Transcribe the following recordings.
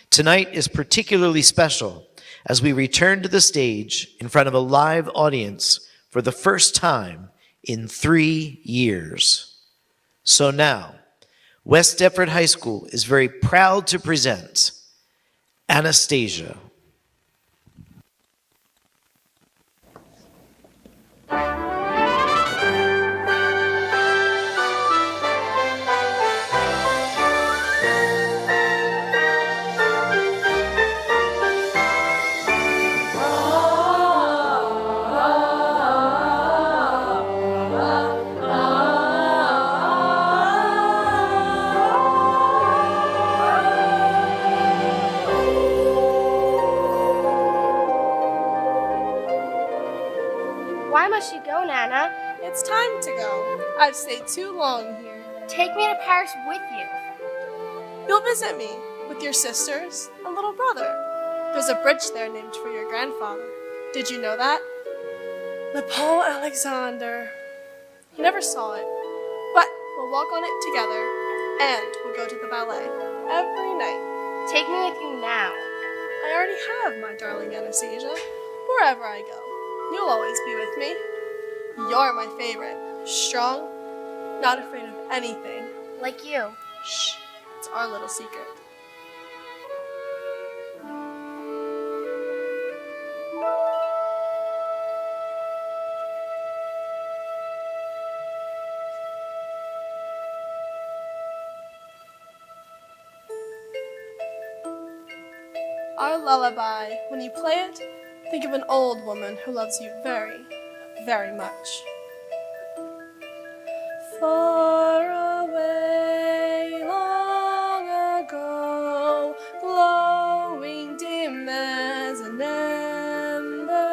Tonight is particularly special as we return to the stage in front of a live audience for the first time in 3 years. So now, West Deptford High School is very proud to present Anastasia. Why must you go, Nana? It's time to go. I've stayed too long here. Take me to Paris with you. You'll visit me with your sisters and little brother. There's a bridge there named for your grandfather. Did you know that? Le Pont Alexander. He never saw it, but we'll walk on it together, and we'll go to the ballet every night. Take me with you now. I already have, my darling Anastasia. Wherever I go, you'll always be with me. You're my favorite. Strong, not afraid of anything. Like you. Shh, it's our little secret. Our lullaby, when you play it, think of an old woman who loves you very, very much. Far away, long ago, glowing dim as an ember,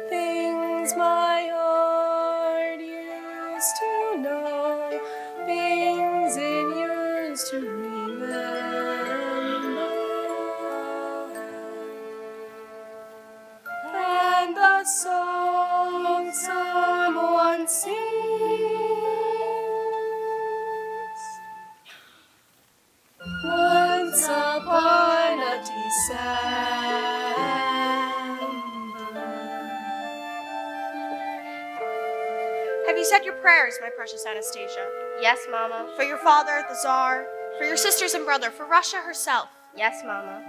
things my heart used to know, things it yearns to remember. And the song someone sings once upon a December. Have you said your prayers, my precious Anastasia? Yes, Mama. For your father, the Tsar, for your sisters and brother, for Russia herself. Yes, Mama.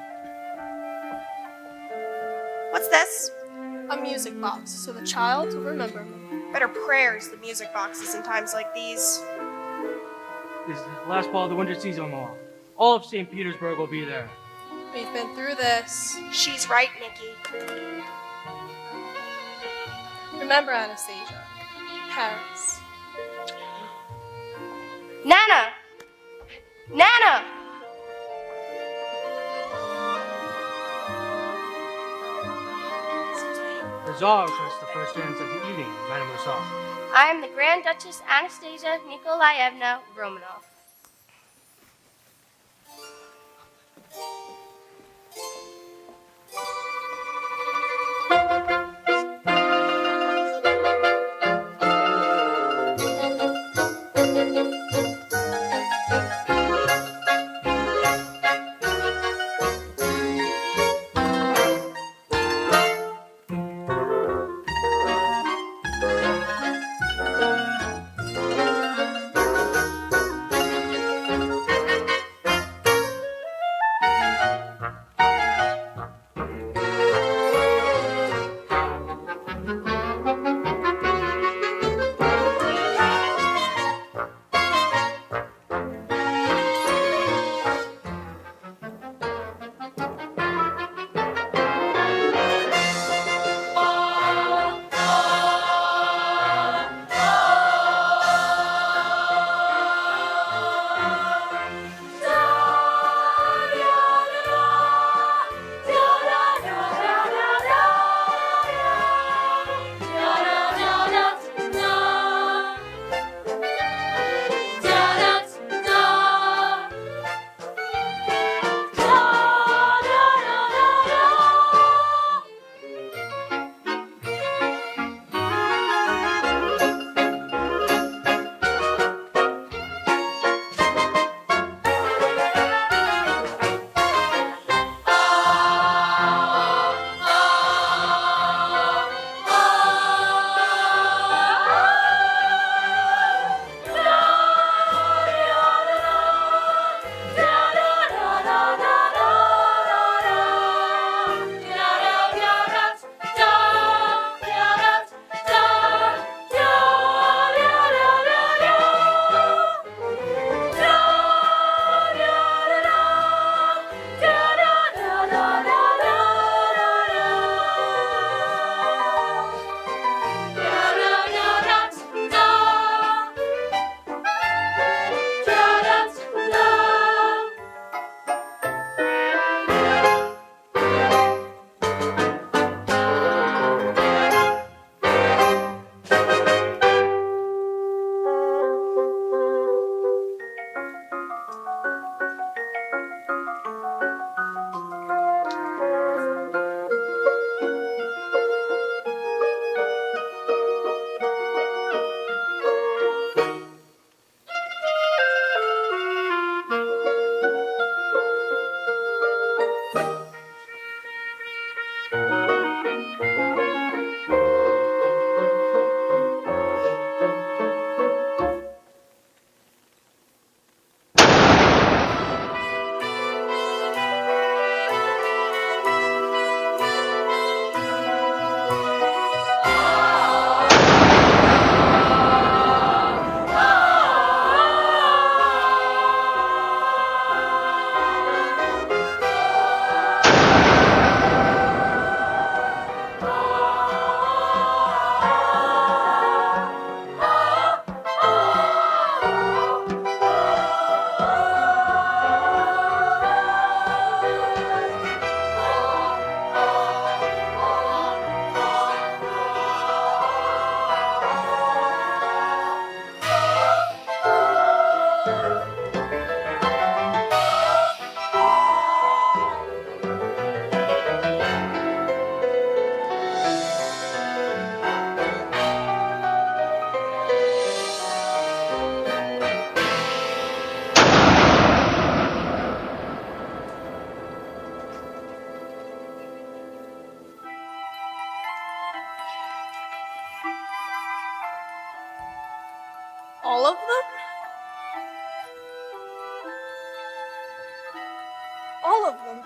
What's this? A music box, so the child will remember me. Better prayers than music boxes in times like these. This is the last ball of the winter season, Mama. All of St. Petersburg will be there. We've been through this. She's right, Nikki. Remember, Anastasia, Paris. Nana! Nana! The Tsar requests the first dance of the evening, Mademoiselle. I am the Grand Duchess Anastasia Nikolaevna Romanov. of them? All of them.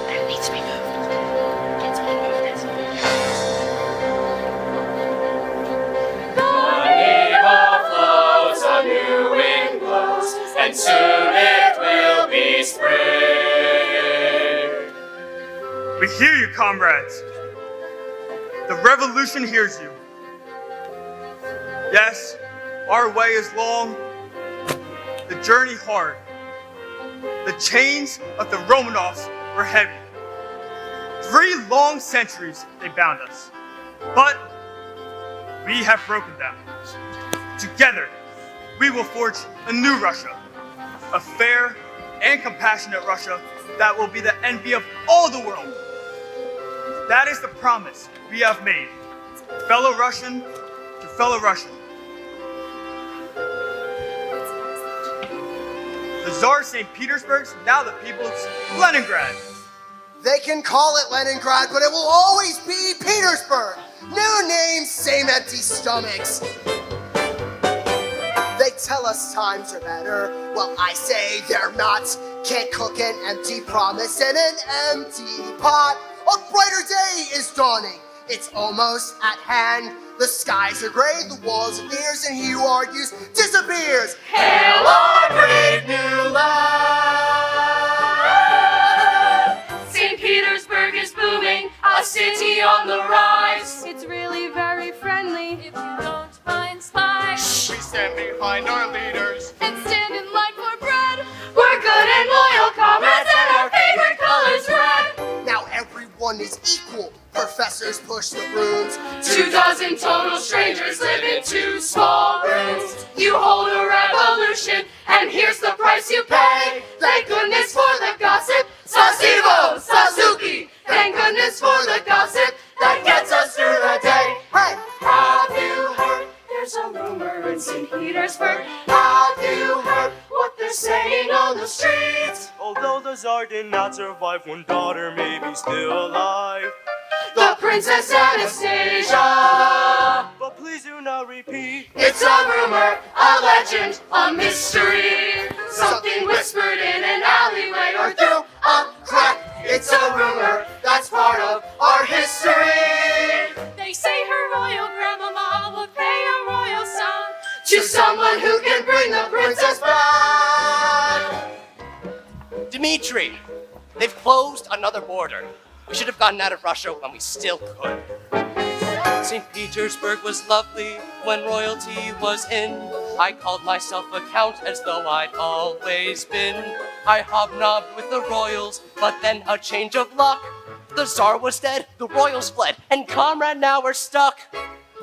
It needs to be moved. Kids, we move this. Floats, a new wind blows, and soon it will be spring. We hear you, comrades. The revolution hears you. Yes, our way is long, the journey hard. The chains of the Romanovs were heavy. 3 long centuries they bound us, but we have broken them. Together, we will forge a new Russia, a fair and compassionate Russia that will be the envy of all the world. That is the promise we have made, fellow Russian to fellow Russian. The Tsar of St. Petersburg's now the people's Leningrad. They can call it Leningrad, but it will always be Petersburg. New names, same empty stomachs. They tell us times are better. Well, I say they're not. Can't cook an empty promise in an empty pot. A brighter day is dawning. It's almost at hand. The skies are gray, the walls of fears, and he who argues disappears. Hail our brave new land! St. Petersburg is booming, a city on the rise. It's really very friendly if you don't mind spies. We stand behind our leaders. And stand in line for bread. We're good and loyal comrades, and our favorite color's red. Now everyone is equal. Professors push the brooms. 2 dozen total strangers live in 2 small rooms. You hold a revolution, and here's the price you pay. Thank goodness for the gossip, Sasivo, Suzuki. Thank goodness for the gossip that gets us through the day. Hey! Have you heard? There's a rumor in St. Petersburg. Have you heard what they're saying on the streets? Although the Tsar did not survive, one daughter may be still alive. The Princess Anastasia. But please do not repeat. It's a rumor, a legend, a mystery. Something whispered in an alleyway or through a crack. It's a rumor that's part of our history. They say her royal grandmama will pay a royal sum To someone who can bring the princess back. Dmitri, they've closed another border. We should have gotten out of Russia when we still could. St. Petersburg was lovely when royalty was in. I called myself a count as though I'd always been. I hobnobbed with the royals, but then a change of luck. The Tsar was dead, the royals fled, and comrade, now we're stuck.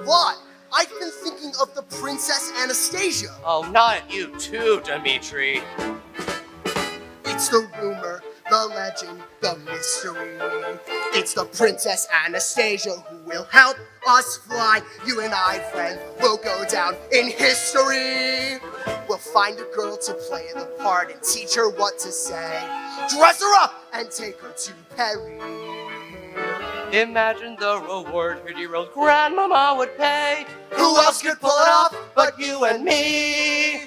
What? I've been thinking of the Princess Anastasia. Oh, not at you too, Dmitri. It's the rumor, the legend, the mystery. It's the Princess Anastasia who will help us fly. You and I, friend, will go down in history. We'll find a girl to play the part and teach her what to say. Dress her up and take her to Paris. Imagine the reward her dear old grandmama would pay. Who else could pull it off but you and me?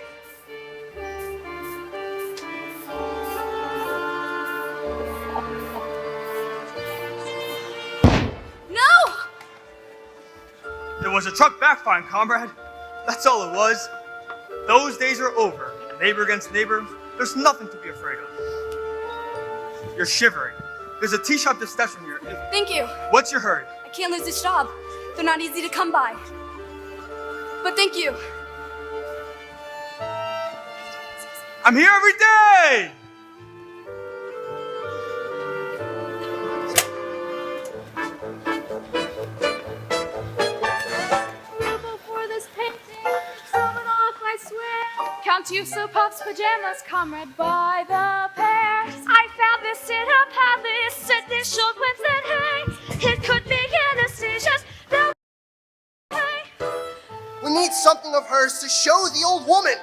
No! There was a truck backfiring, comrade. That's all it was. Those days are over. Neighbor against neighbor, there's nothing to be afraid of. You're shivering. There's a tea shop just steps from here. Thank you. What's your hurry? I can't lose this job. They're not easy to come by. But thank you. I'm here every day! For this painting, coming off, I swear. Count Yusupov's pajamas, comrade, by the pairs. I found this in a palace, initialed with that hay. It could be Anastasia's. We need something of hers to show the old woman.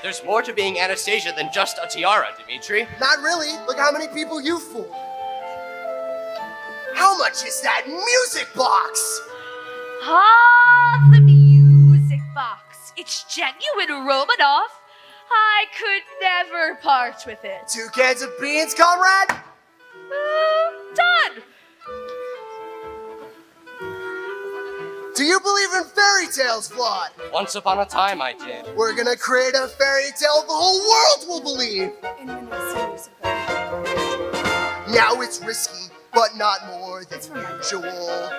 There's more to being Anastasia than just a tiara, Dimitri. Not really. Look how many people you fooled. How much is that music box? Ah, the music box. It's genuine, Romanov. I could never part with it. 2 cans of beans, comrade? Done. Do you believe in fairy tales, Vlad? Once upon a time, I did. We're gonna create a fairy tale the whole world will believe. Now it's risky, but not more than usual.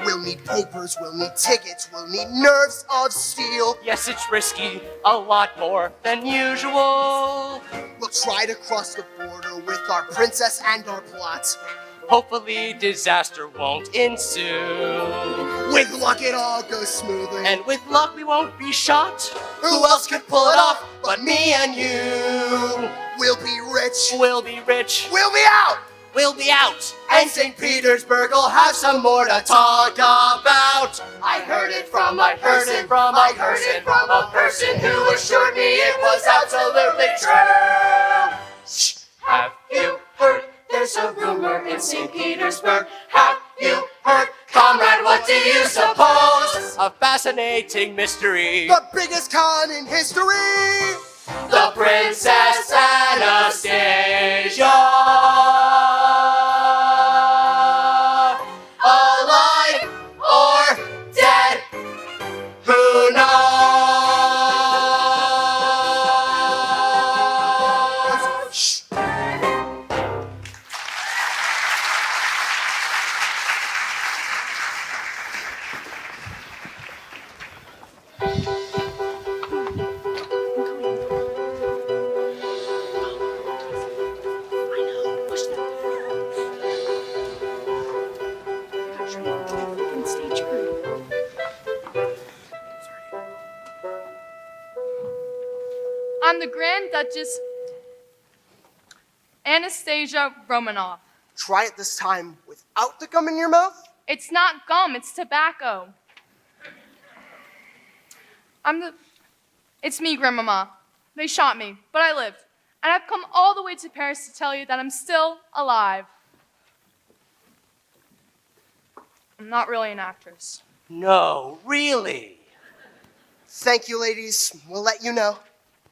We'll need papers, we'll need tickets, we'll need nerves of steel. Yes, it's risky, a lot more than usual. We'll try to cross the border with our princess and our plot. Hopefully, disaster won't ensue. With luck, it all goes smoothly. And with luck, we won't be shot. Who else could pull it off but me and you? We'll be rich. We'll be rich. We'll be out. We'll be out. And St. Petersburg will have some more to talk about. I heard it from a person who assured me it was absolutely true. Shh. Have you heard? There's a rumor in St. Petersburg. Have you heard? Comrade, what do you suppose? A fascinating mystery. The biggest con in history. The Princess Anastasia. Alive or dead? Who knows? Shh. I'm the Grand Duchess Anastasia Romanov. Try it this time without the gum in your mouth. It's not gum, it's tobacco. It's me, Grandmama. They shot me, but I lived. And I've come all the way to Paris to tell you that I'm still alive. I'm not really an actress. No, really? Thank you, ladies. We'll let you know.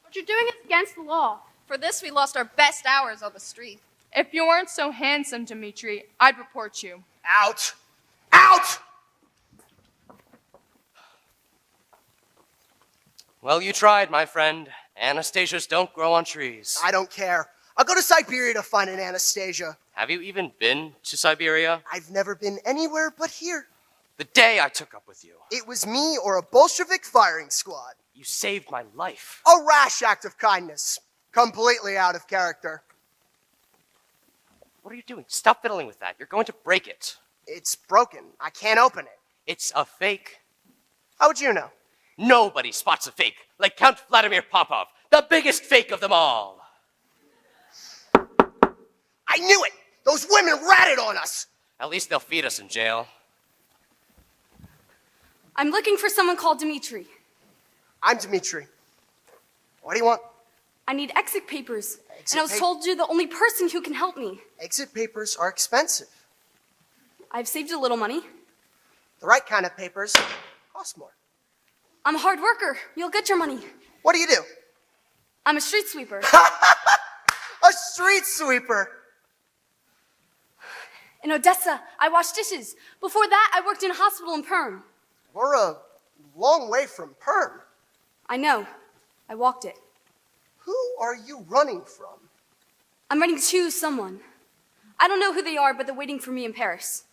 What you're doing is against the law. For this, we lost our best hours on the street. If you weren't so handsome, Dimitri, I'd report you. Out! Out! Well, you tried, my friend. Anastasias don't grow on trees. I don't care. I'll go to Siberia to find an Anastasia. Have you even been to Siberia? I've never been anywhere but here. The day I took up with you. It was me or a Bolshevik firing squad. You saved my life. A rash act of kindness. Completely out of character. What are you doing? Stop fiddling with that. You're going to break it. It's broken. I can't open it. It's a fake. How would you know? Nobody spots a fake like Count Vladimir Popov, the biggest fake of them all. I knew it! Those women ratted on us! At least they'll feed us in jail. I'm looking for someone called Dimitri. I'm Dimitri. What do you want? I need exit papers, and I was told you're the only person who can help me. Exit papers are expensive. I've saved a little money. The right kind of papers cost more. I'm a hard worker. You'll get your money. What do you do? I'm a street sweeper. A street sweeper! In Odessa, I wash dishes. Before that, I worked in a hospital in Perm. We're a long way from Perm. I know. I walked it. Who are you running from? I'm running to someone. I don't know who they are, but they're waiting for me in Paris.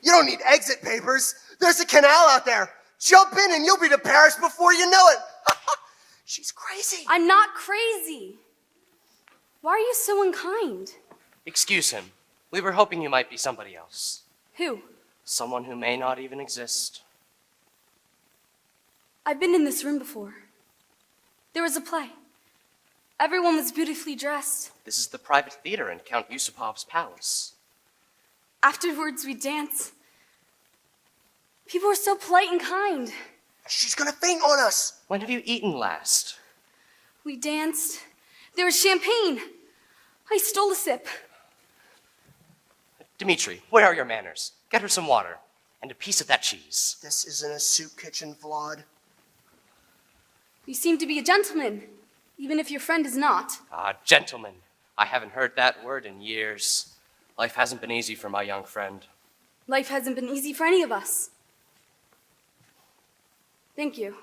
You don't need exit papers. There's a canal out there. Jump in and you'll be to Paris before you know it. She's crazy. I'm not crazy. Why are you so unkind? Excuse him. We were hoping you might be somebody else. Who? Someone who may not even exist. I've been in this room before. There was a play. Everyone was beautifully dressed. This is the private theater in Count Yusupov's palace. Afterwards, we danced. People were so polite and kind. She's gonna faint on us. When have you eaten last? We danced. There was champagne. I stole a sip. Dmitri, where are your manners? Get her some water and a piece of that cheese. This isn't a soup kitchen, Vlad. You seem to be a gentleman, even if your friend is not. Ah, gentlemen. I haven't heard that word in years. Life hasn't been easy for my young friend. Life hasn't been easy for any of us. Thank you.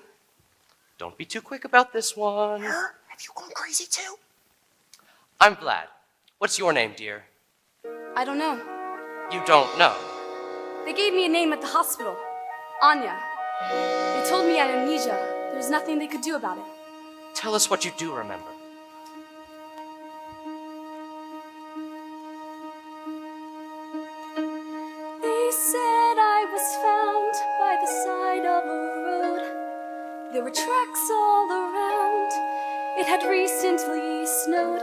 Don't be too quick about this one. Her? Have you gone crazy too? I'm Vlad. What's your name, dear? I don't know. You don't know. They gave me a name at the hospital. Anya. They told me I had amnesia. There's nothing they could do about it. Tell us what you do remember. They said I was found by the side of a road. There were tracks all around. It had recently snowed.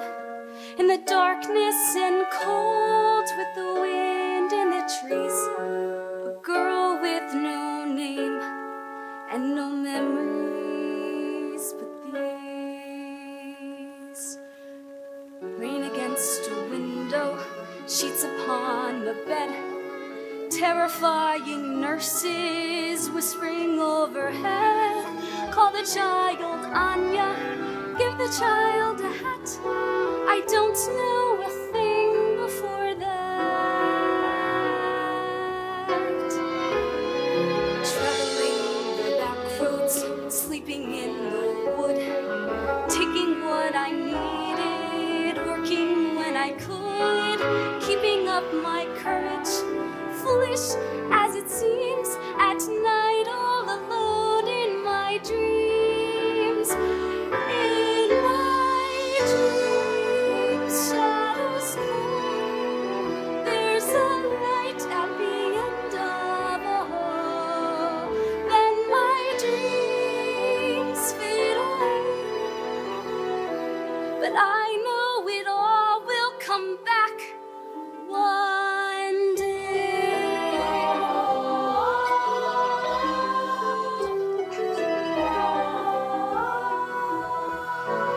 In the darkness and cold, with the wind in the trees, a girl with no name and no memories but these. Rain against a window, sheets upon the bed, terrifying nurses whispering overhead. Call the child Anya, give the child a hat. I don't know a thing before that. Traveling the back roads, sleeping in the wood, taking what I needed, working when I could, keeping up my courage, foolish as it seems, at night all alone in my dreams. In my dreams, shadows come. There's a light at the end of a hall. Then my dreams fade away. But I know it all will come back one day.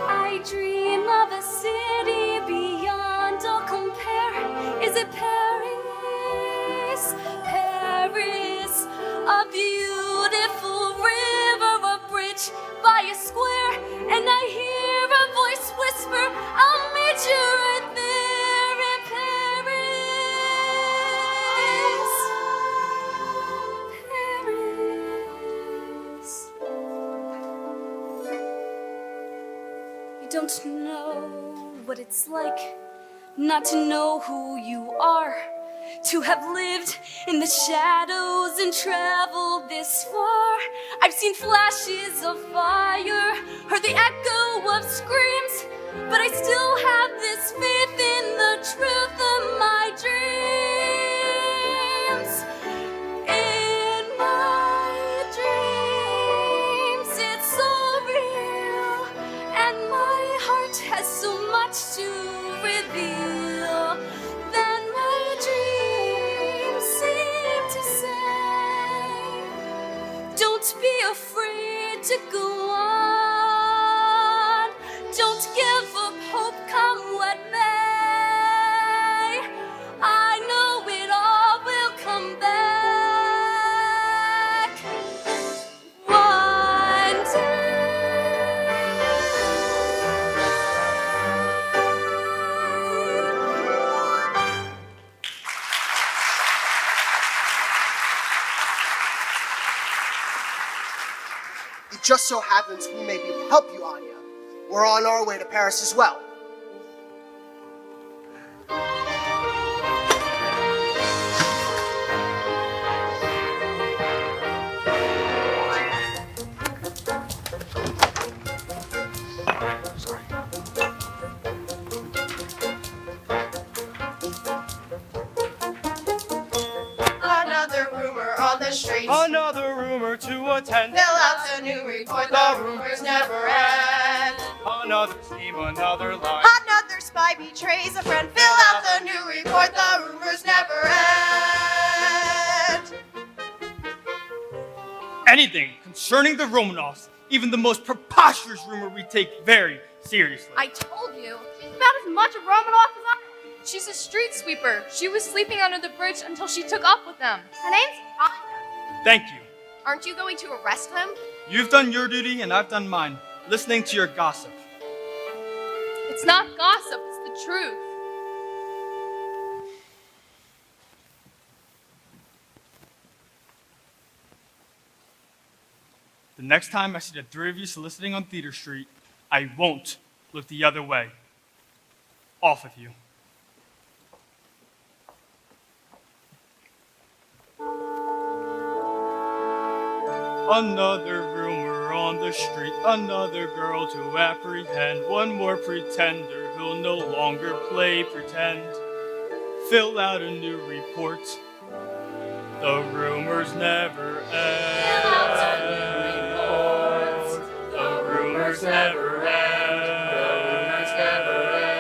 I dream of a city beyond all compare. Is it Paris? Paris, a beautiful river, a bridge by a square, and I hear a voice whisper, I'll meet you right there in Paris. Paris. You don't know what it's like not to know who you are, to have lived in the shadows and traveled this far. I've seen flashes of fire, heard the echo of screams, but I still have this faith in the truth of my dreams. In my dreams, it's so real, and my heart has so much to reveal. Then my dreams seem to say, don't be afraid to go on. Don't give up hope, come what may. I know it all will come back one day. It just so happens we may be able to help you, Anya. We're on our way to Paris as well. Another rumor on the streets. Another rumor to attend. Fill out the new report, the rumors never end. Another scheme, another lie. Another spy betrays a friend. Fill out the new report, the rumors never end. Anything concerning the Romanovs Even the most preposterous rumor we take very seriously. I told you. She's about as much a Romanoff as I am. She's a street sweeper. She was sleeping under the bridge until she took up with them. Her name's Anya. Thank you. Aren't you going to arrest them? You've done your duty and I've done mine, listening to your gossip. It's not gossip, it's the truth. The next time I see the three of you soliciting on Theater Street, I won't look the other way. Off with you. Another rumor on the street, another girl to apprehend, one more pretender who'll no longer play pretend. Fill out a new report. The rumors never end. The rumors never end. Rumors never end.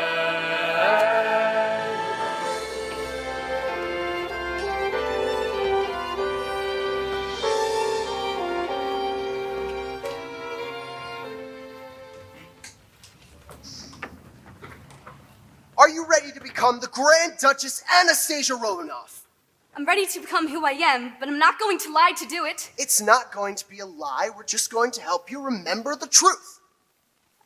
Are you ready to become the Grand Duchess Anastasia Romanoff? I'm ready to become who I am, but I'm not going to lie to do it. It's not going to be a lie. We're just going to help you remember the truth.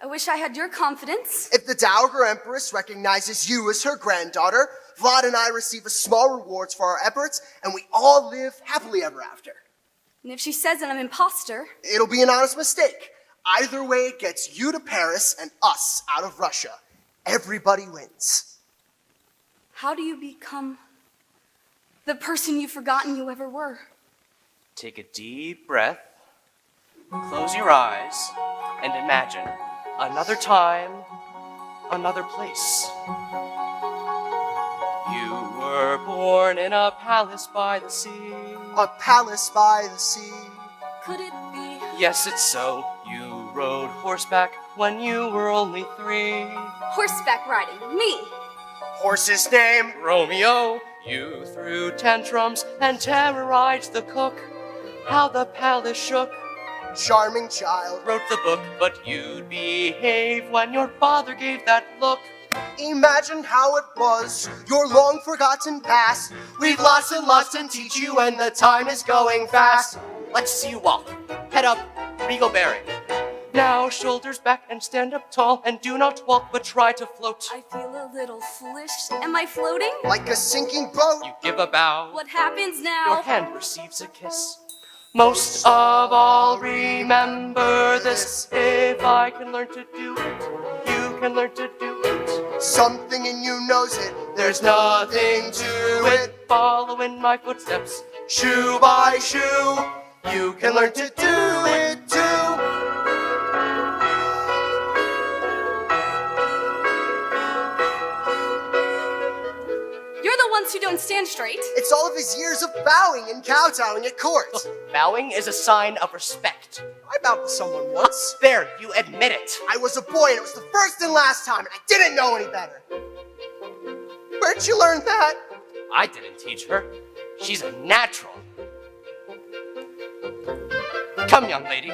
I wish I had your confidence. If the Dowager Empress recognizes you as her granddaughter, Vlad and I receive a small rewards for our efforts, and we all live happily ever after. And if she says that I'm an imposter, It'll be an honest mistake. Either way, it gets you to Paris and us out of Russia. Everybody wins. how do you become the person you've forgotten you ever were? Take a deep breath, close your eyes, and imagine another time, another place. You were born in a palace by the sea. A palace by the sea. Could it be? Yes, it's so. You rode horseback when you were only 3. Horseback riding, me. Horse's name? Romeo. You threw tantrums and terrorized the cook. How the palace shook. Charming child. Wrote the book, but you'd behave when your father gave that look. Imagine how it was, your long forgotten past. We've lost and lost and teach you, and the time is going fast. Let's see you walk. Head up, regal bearing. Now shoulders back and stand up tall, and do not walk but try to float. I feel a little foolish. Am I floating? Like a sinking boat. You give a bow. What happens now? Your hand receives a kiss. Most of all, remember this. If I can learn to do it, you can learn to do it. Something in you knows it. There's nothing to it. Follow in my footsteps. Shoe by shoe, you can learn to do it too. You're the ones who don't stand straight. It's all of his years of bowing and kowtowing at court. Bowing is a sign of respect. I bowed to someone once. There, you admit it. I was a boy and it was the first and last time, and I didn't know any better. Where'd you learn that? I didn't teach her. She's a natural. Come, young lady.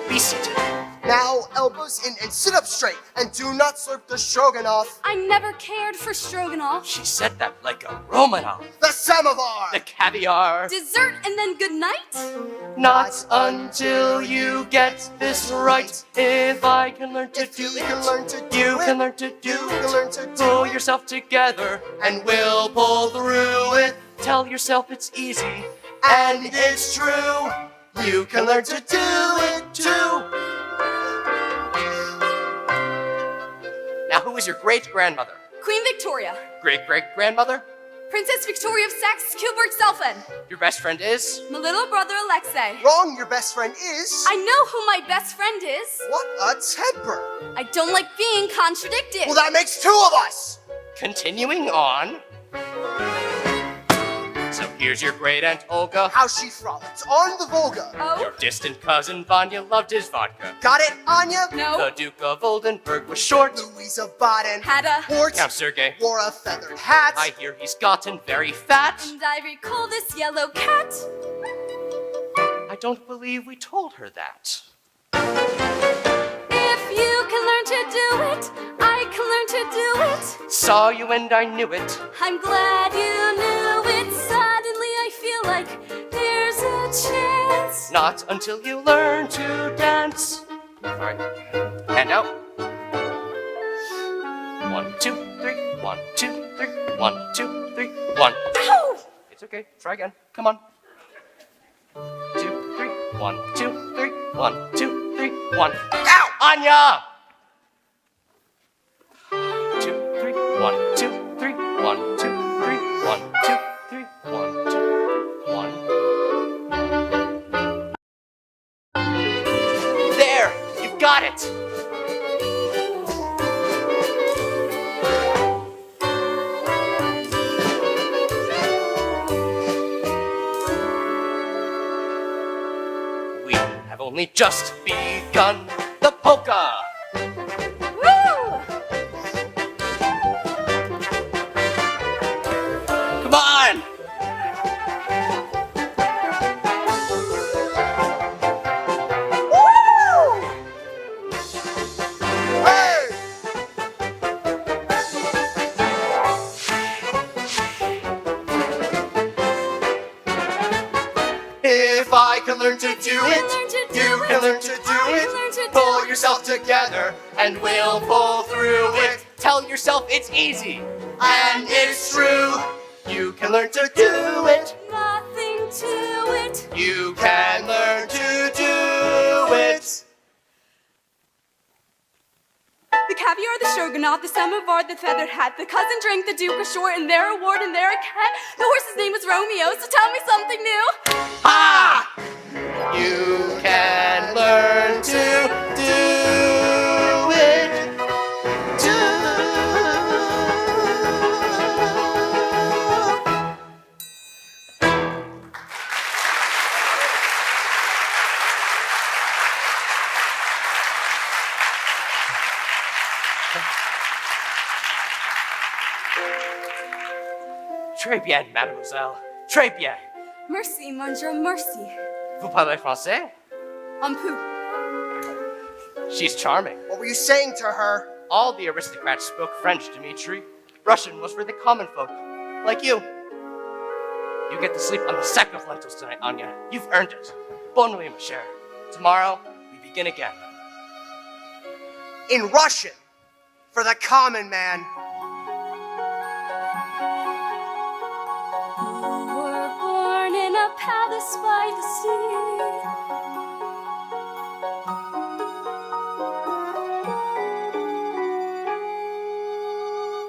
Be seated. Now, elbows in and sit up straight, and do not slurp the stroganoff. I never cared for stroganoff. She said that like a Romanov. The samovar. The caviar. Dessert and then good night? Not until you get this right. If I can learn to do you it, can learn to do you it, can learn to do you it. can learn to do Pull it. yourself together, and we'll pull through it. Tell yourself it's easy, And it's true. You can learn to do it too. Now, who is your great-grandmother? Queen Victoria. Great-great-grandmother? Princess Victoria of Saxe-Coburg-Saalfen. Your best friend is? My little brother Alexei. Wrong, your best friend is. I know who my best friend is. What a temper. I don't like being contradicted. Well, that makes 2 of us. Continuing on. So here's your great-aunt Olga. How she frolicked on the Volga. Oh? Your distant cousin Vanya loved his vodka. Got it, Anya? No. The Duke of Oldenburg was short. Louise of Baden. Had a... Wart. Count Sergei. Wore a feathered hat. I hear he's gotten very fat. And I recall this yellow cat. I don't believe we told her that. If you can learn to do it, I can learn to do it. Saw you and I knew it. I'm glad you knew it. Suddenly I feel like there's a chance. Not until you learn to dance. All right, hand out. 1, 2, 3. 1, 2, 3. 1, 2, 3. 1. Ow! It's okay. Try again. Come on. 2, 3. 1, 2, 3. 1, 2, 3. 1. Ow! Anya! 2, 3. 1, 2, 3. 1, 2, 3. 1, 2, 3. 1, 2, 1. There! You've got it! We have only just begun the polka! Woo! Come on! Hey! If I can learn to do it, you can learn to do it. Pull yourself together and we'll pull through it. Tell yourself it's easy and it's true. You can learn to do it. Nothing to it. You can learn to do it. The caviar, the stroganoff, the samovar, the feathered hat, the cousin drank, the duke was short, and their award, and their a cat. The horse's name was Romeo, so tell me something new. Ha! You can learn to do it. Très bien, mademoiselle. Très bien. Mercy, monsieur, mercy. Vous parlez français? Un peu. She's charming. What were you saying to her? All the aristocrats spoke French, Dmitri. Russian was for the common folk, like you. You get to sleep on the sack of lentils tonight, Anya. You've earned it. Bonne nuit, ma chère. Tomorrow, we begin again. In Russian, for the common man. You were born in a palace by the sea.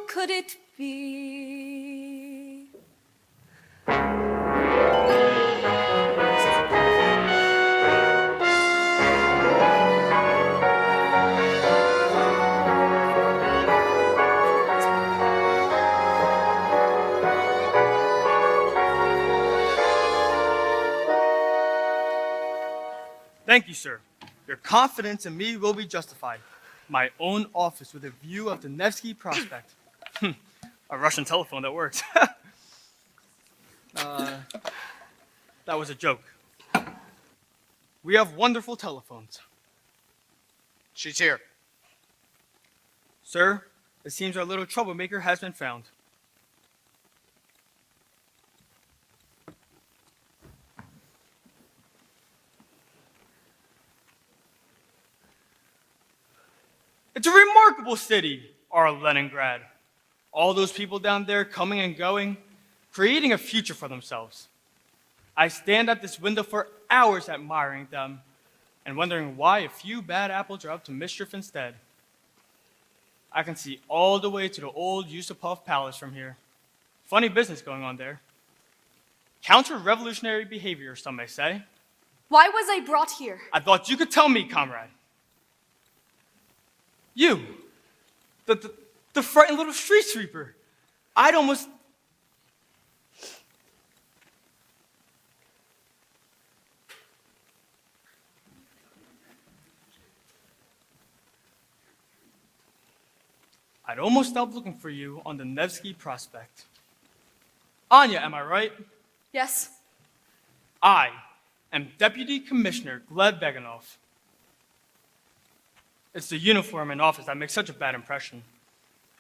Could it be? Thank you, sir. Your confidence in me will be justified. My own office with a view of the Nevsky Prospect. A Russian telephone that works. That was a joke. We have wonderful telephones. She's here. Sir, it seems our little troublemaker has been found. It's a remarkable city, our Leningrad. All those people down there coming and going, creating a future for themselves. I stand at this window for hours admiring them and wondering why a few bad apples are up to mischief instead. I can see all the way to the old Yusupov Palace from here. Funny business going on there. Counter-revolutionary behavior, some may say. Why was I brought here? I thought you could tell me, comrade. You, the frightened little street sweeper. I'd almost... I'd almost stopped looking for you on the Nevsky Prospect. Anya, am I right? Yes. I am Deputy Commissioner Gleb Beganov. It's the uniform in office that makes such a bad impression.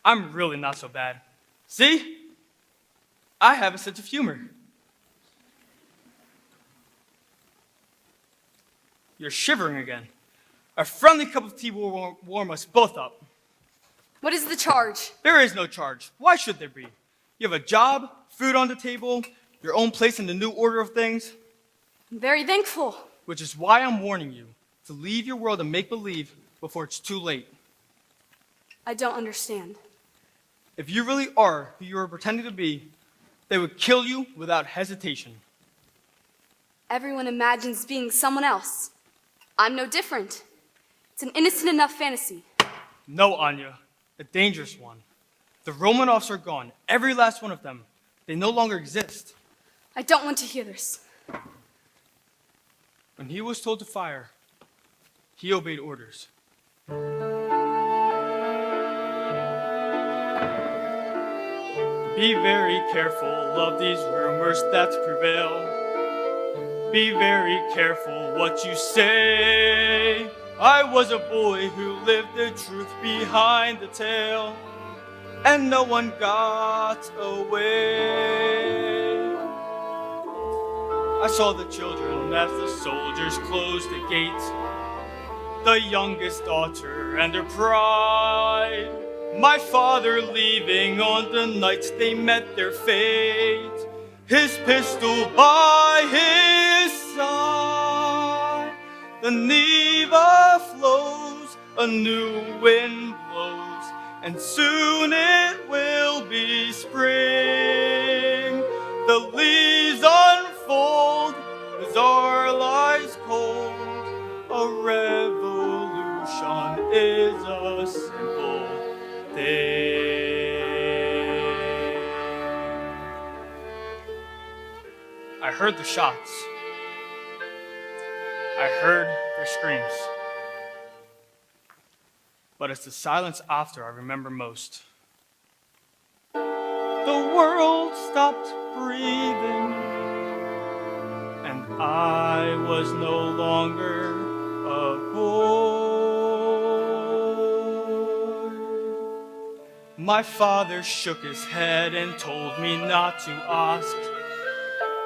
I'm really not so bad. See? I have a sense of humor. You're shivering again. A friendly cup of tea will warm us both up. What is the charge? There is no charge. Why should there be? You have a job, food on the table, your own place in the new order of things. I'm very thankful. Which is why I'm warning you to leave your world of make-believe before it's too late. I don't understand. If you really are who you are pretending to be, they would kill you without hesitation. Everyone imagines being someone else. I'm no different. It's an innocent enough fantasy. No, Anya, a dangerous one. The Romanovs are gone, every last one of them. They no longer exist. I don't want to hear this. When he was told to fire, he obeyed orders. Be very careful of these rumors that prevail. Be very careful what you say. I was a boy who lived the truth behind the tale, and no one got away. I saw the children as the soldiers closed the gate, the youngest daughter and her pride. My father leaving on the night they met their fate, his pistol by his side. The Neva flows, a new wind blows, and soon it will be spring. The leaves unfold, the czar lies cold. A revolution is a simple thing. I heard the shots. I heard their screams. But it's the silence after I remember most. The world stopped breathing, and I was no longer a boy. My father shook his head and told me not to ask.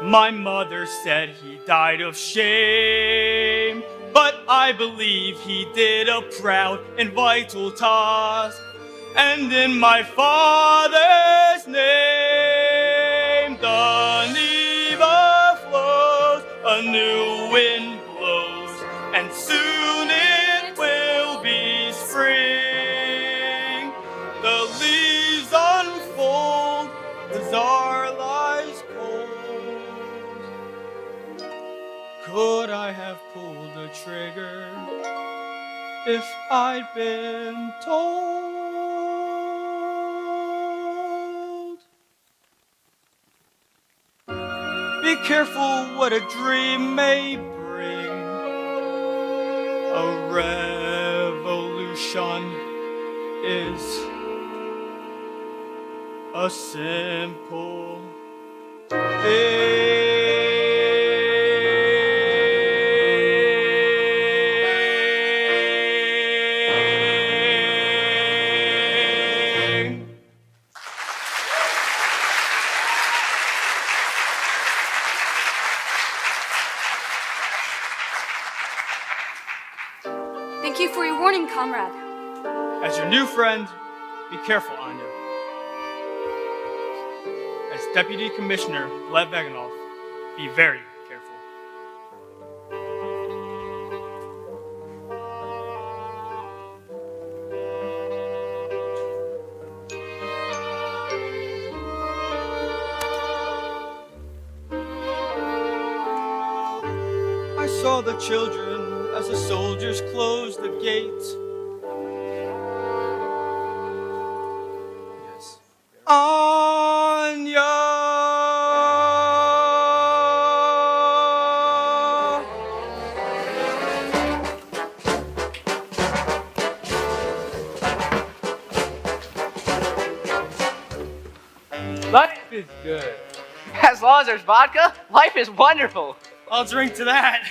My mother said he died of shame, but I believe he did a proud and vital task. And in my father's name, the Neva flows, a new wind blows, and soon it will be spring. The leaves unfold, the czar lies cold. Could I have pulled the trigger if I'd been told? Be careful what a dream may bring. A revolution is a simple thing. Thank you for your warning, comrade. As your new friend, be careful, Anya. As Deputy Commissioner Lev Vaganov, be very careful. I saw the children as the soldiers closed the gate. Yes. Anya! Life is good. As long as there's vodka, life is wonderful. I'll drink to that.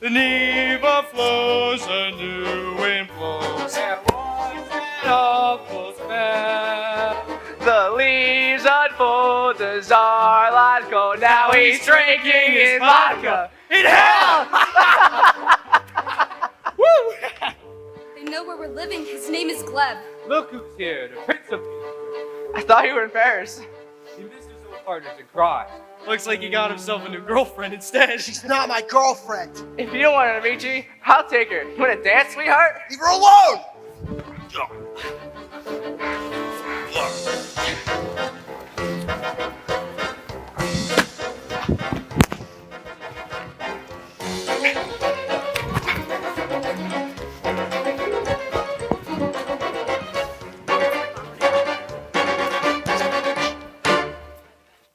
The Neva flows, a new wind blows, and once it all flows back. The leaves unfold, the starlight go. Now he's drinking his vodka in hell. Woo! They know where we're living. His name is Gleb. Look who's here, the Prince of Peace. I thought you were in Paris. He missed his old partners and cried. Looks like he got himself a new girlfriend instead. She's not my girlfriend. If you don't want her to meet you, I'll take her. You want to dance, sweetheart? Leave her alone!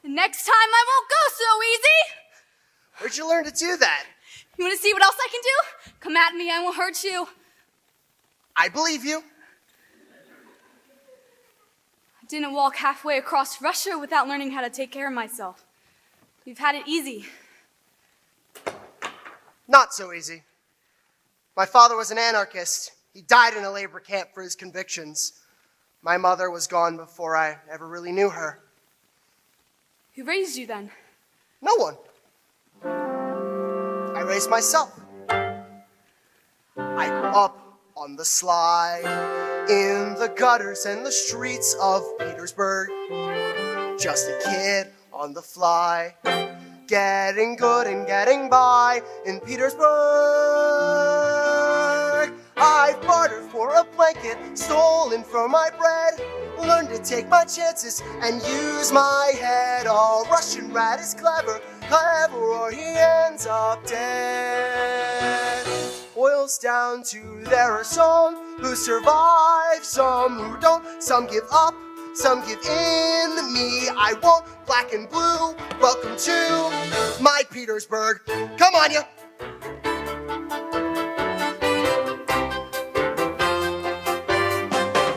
Next time I won't go so easy. Where'd you learn to do that? You want to see what else I can do? Come at me, I won't hurt you. I believe you. I didn't walk halfway across Russia without learning how to take care of myself. You've had it easy. Not so easy. My father was an anarchist. He died in a labor camp for his convictions. My mother was gone before I ever really knew her. Who raised you then? No one. I raised myself. I grew up on the sly, in the gutters and the streets of Petersburg. Just a kid on the fly, getting good and getting by in Petersburg. I bartered for a blanket, stolen for my bread, learned to take my chances and use my head. A Russian rat is clever, or he ends up dead. Boils down to there are some who survive, some who don't, some give up, some give in. Me, I won't, black and blue. Welcome to my Petersburg. Come on, you.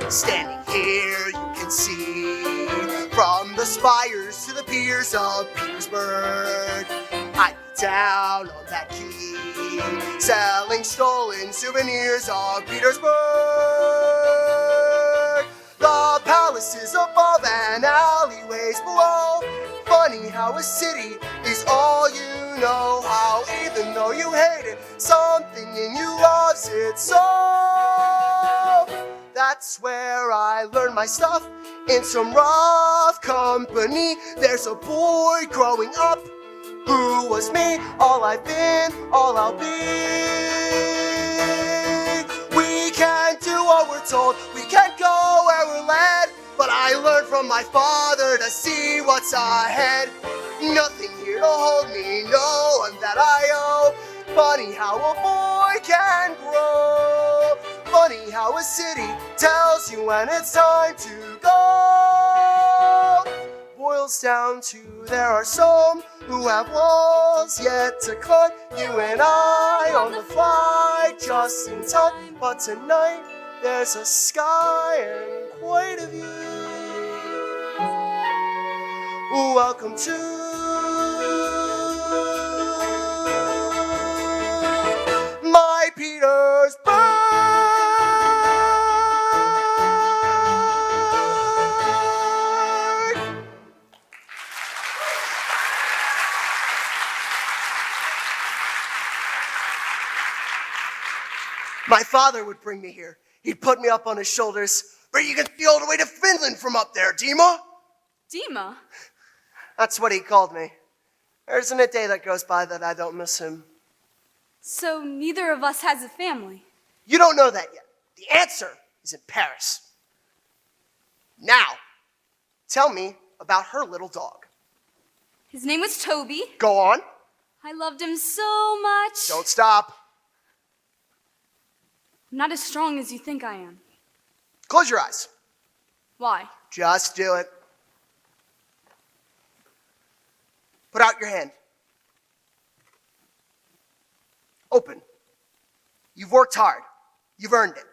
Standing here, you can see from the spires to the piers of Petersburg. I'd be down on that quay, selling stolen souvenirs of Petersburg. The palaces above and alleyways below. Funny how a city is all you know. How even though you hate it, something in you loves it so. That's where I learned my stuff, in some rough company. There's a boy growing up who was me, all I've been, all I'll be. We can't do what we're told, we can't go where we're led, but I learned from my father to see what's ahead. Nothing here to hold me, no one that I owe. Funny how a boy can grow. Funny how a city tells you when it's time to go. Boils down to there are some who have walls yet to climb. You and I on the fly just in time. But tonight there's a sky and quite a view. Welcome to my Petersburg. My father would bring me here. He'd put me up on his shoulders, where you can see all the way to Finland from up there, Dima. Dima? That's what he called me. There isn't a day that goes by that I don't miss him. So neither of us has a family. You don't know that yet. The answer is in Paris. Now, tell me about her little dog. His name was Toby. Go on. I loved him so much. Don't stop. I'm not as strong as you think I am. Close your eyes. Why? Just do it. Put out your hand. Open. You've worked hard. You've earned it.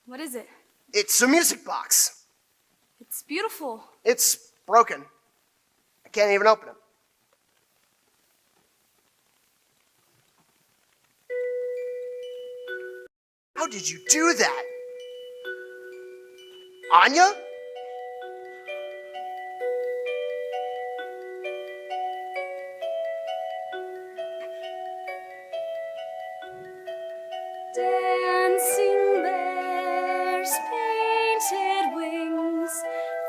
What is it? It's a music box. It's beautiful. It's broken. I can't even open it. How did you do that? Anya? Dancing bears, painted wings,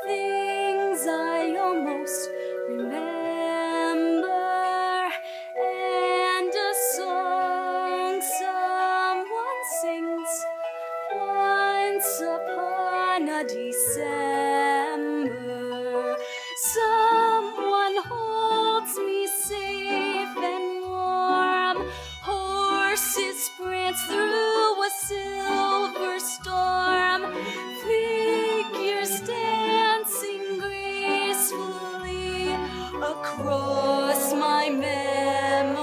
things I almost remember, and a song someone sings once upon a December. Someone holds me safe and warm. Horses prance through a silver storm. Figures dancing gracefully across my memory.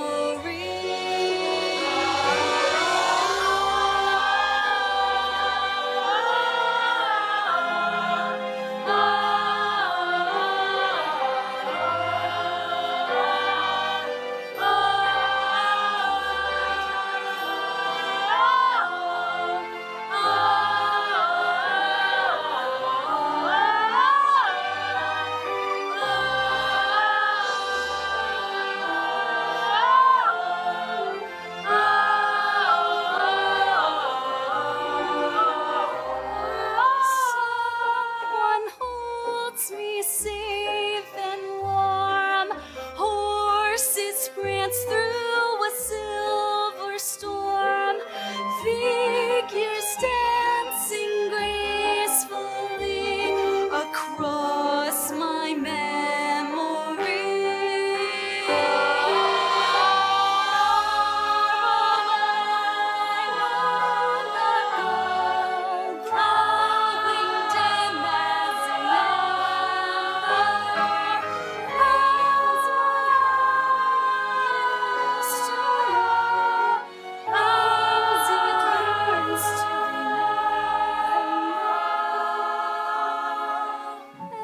Someone holds me safe and warm. Horses prance through a silver storm. Figures dancing gracefully across my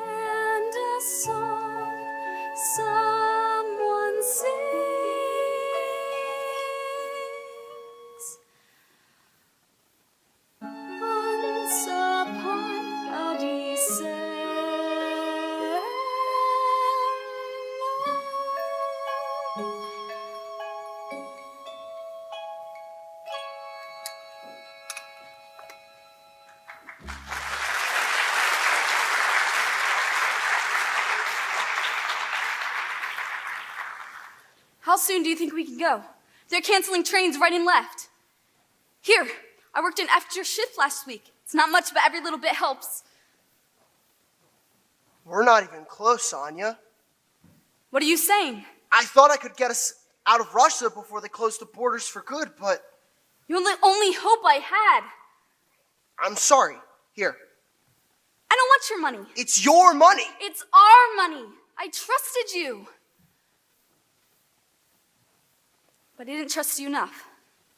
and a song someone sings once upon a December. How soon do you think we can go? They're canceling trains right and left. Here, I worked an extra shift last week. It's not much, but every little bit helps. We're not even close, Anya. What are you saying? I thought I could get us out of Russia before they closed the borders for good, but You're the only hope I had. I'm sorry. Here, I don't want your money. it's your money. It's our money. I trusted you. But I didn't trust you enough.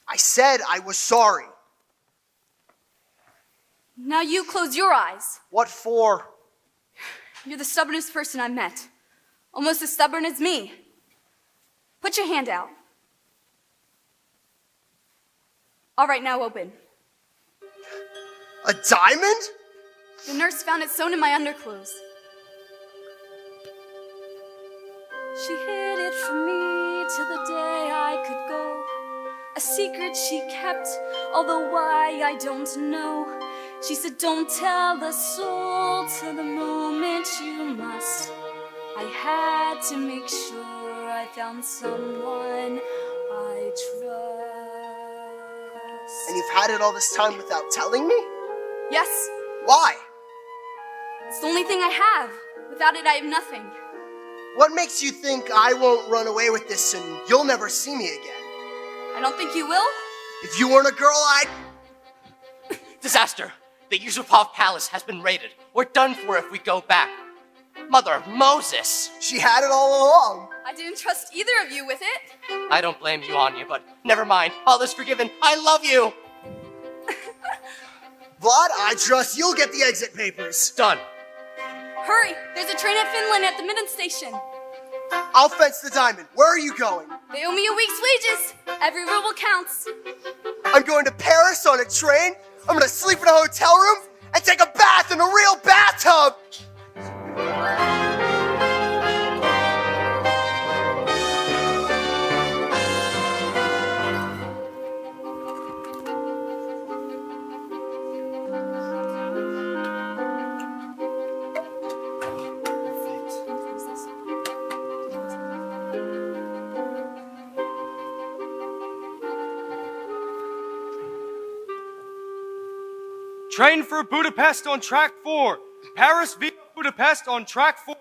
I said I was sorry. Now you close your eyes. What for? You're the stubbornest person I met. Almost as stubborn as me. Put your hand out. All right, now open. A diamond? The nurse found it sewn in my underclothes. She hid it from me till the day I could go. A secret she kept, although why I don't know. She said, don't tell a soul till the moment you must. I had to make sure I found someone I trust. And you've had it all this time without telling me? Yes, Why? it's the only thing I have. Without it, I have nothing. What makes you think I won't run away with this and you'll never see me again? I don't think you will. If you weren't a girl, I'd... Disaster! The Yusupov Palace has been raided. We're done for if we go back. Mother of Moses! She had it all along. I didn't trust either of you with it. I don't blame you, Anya, but never mind. All is forgiven. I love you! Vlad, I trust you'll get the exit papers. Done. Hurry! There's a train at Finland at the Midden station. I'll fence the diamond. Where are you going? They owe me a week's wages. Every ruble counts. I'm going to Paris on a train. I'm gonna sleep in a hotel room and take a bath in a real bathtub. Train for Budapest on track 4. Paris via Budapest on track 4.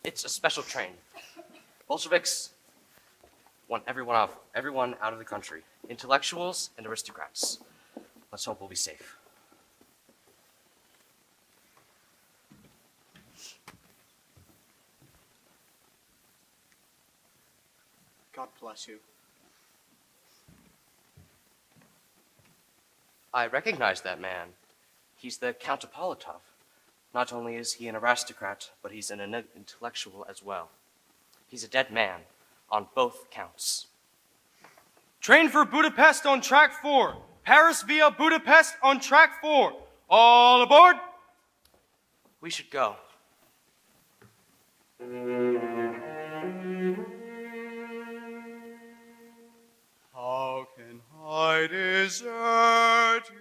It's a special train. Bolsheviks want everyone out of the country. Intellectuals and aristocrats. Let's hope we'll be safe. God bless you. I recognize that man. He's the Count Apolitov. Not only is he an aristocrat, but he's an intellectual as well. He's a dead man on both counts. Train for Budapest on track 4. Paris via Budapest on track 4. All aboard! We should go. How can I desert you?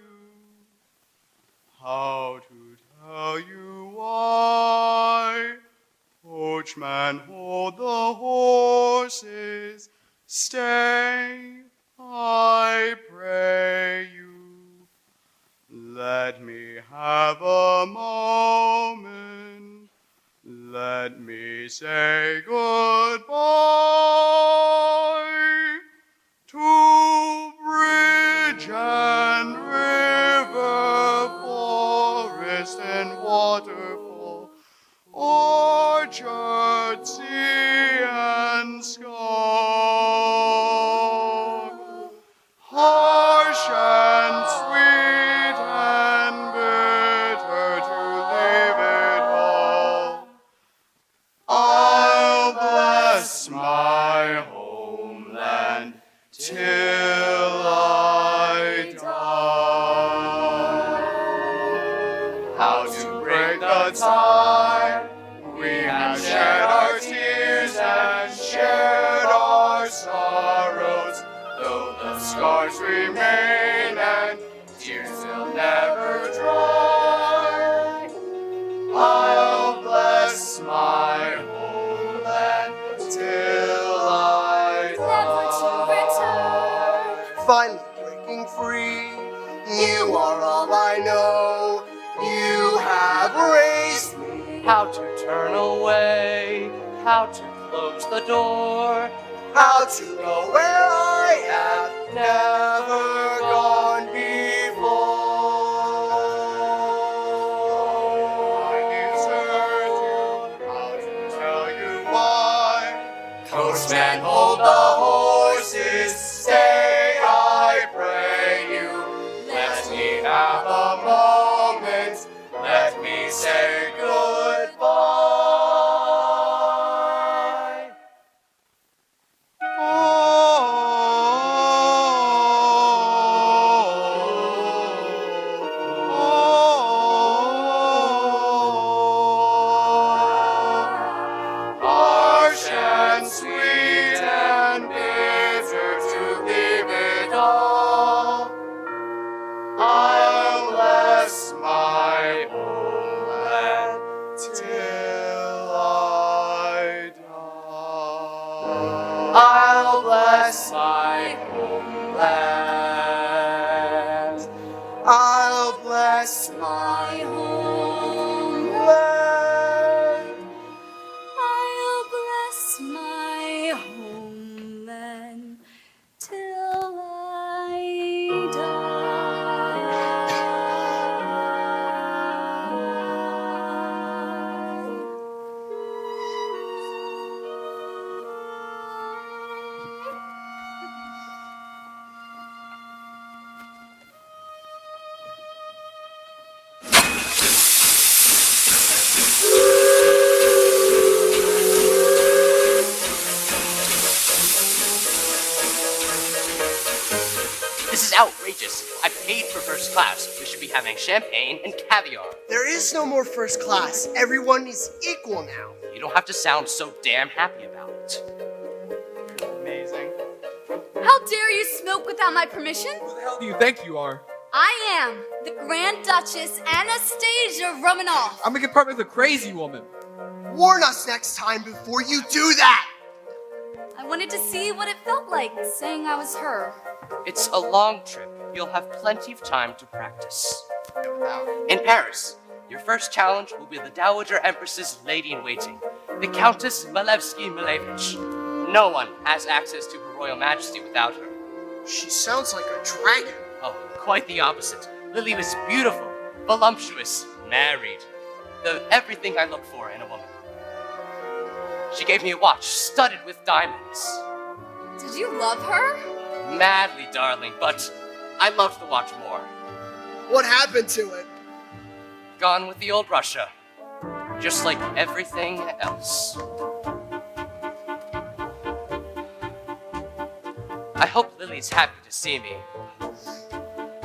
How to tell you why? Coachman, hold the horses. Stay, I pray you. Let me have a moment. Let me say goodbye to bridge and river, forest and waterfall, orchard, sea and sky. Harsh and sweet and bitter to leave it all. I'll bless my homeland till I die. How to break the tie? We have shed our tears and shared our sorrows, though the scars remain and tears will never dry. I'll bless my homeland till I die. Finally breaking free, you are all I know. You have raised me. How to turn away, how to close the door, How to go where I have never gone before. I desert you, how to tell you why? Coachman, Hold the horses, stay, I pray you. Let me have a moment, let me say goodbye. Harsh and sweet paid for first class. We should be having champagne and caviar. There is no more first class. Everyone is equal now. You don't have to sound so damn happy about it. Amazing. How dare you smoke without my permission? Who the hell do you think you are? I am the Grand Duchess Anastasia Romanov. I'm gonna get pregnant with a crazy woman. Warn us next time before you do that! I wanted to see what it felt like saying I was her. It's a long trip. You'll have plenty of time to practice. In Paris, your first challenge will be the Dowager Empress's lady-in-waiting, the Countess Malevsky-Malevich. No one has access to Her Royal Majesty without her. She sounds like a dragon. Oh, quite the opposite. Lily was beautiful, voluptuous, married. Everything I look for in a woman. She gave me a watch studded with diamonds. Did you love her? Madly, darling, but I loved the watch more. What happened to it? Gone with the old Russia. Just like everything else. I hope Lily's happy to see me.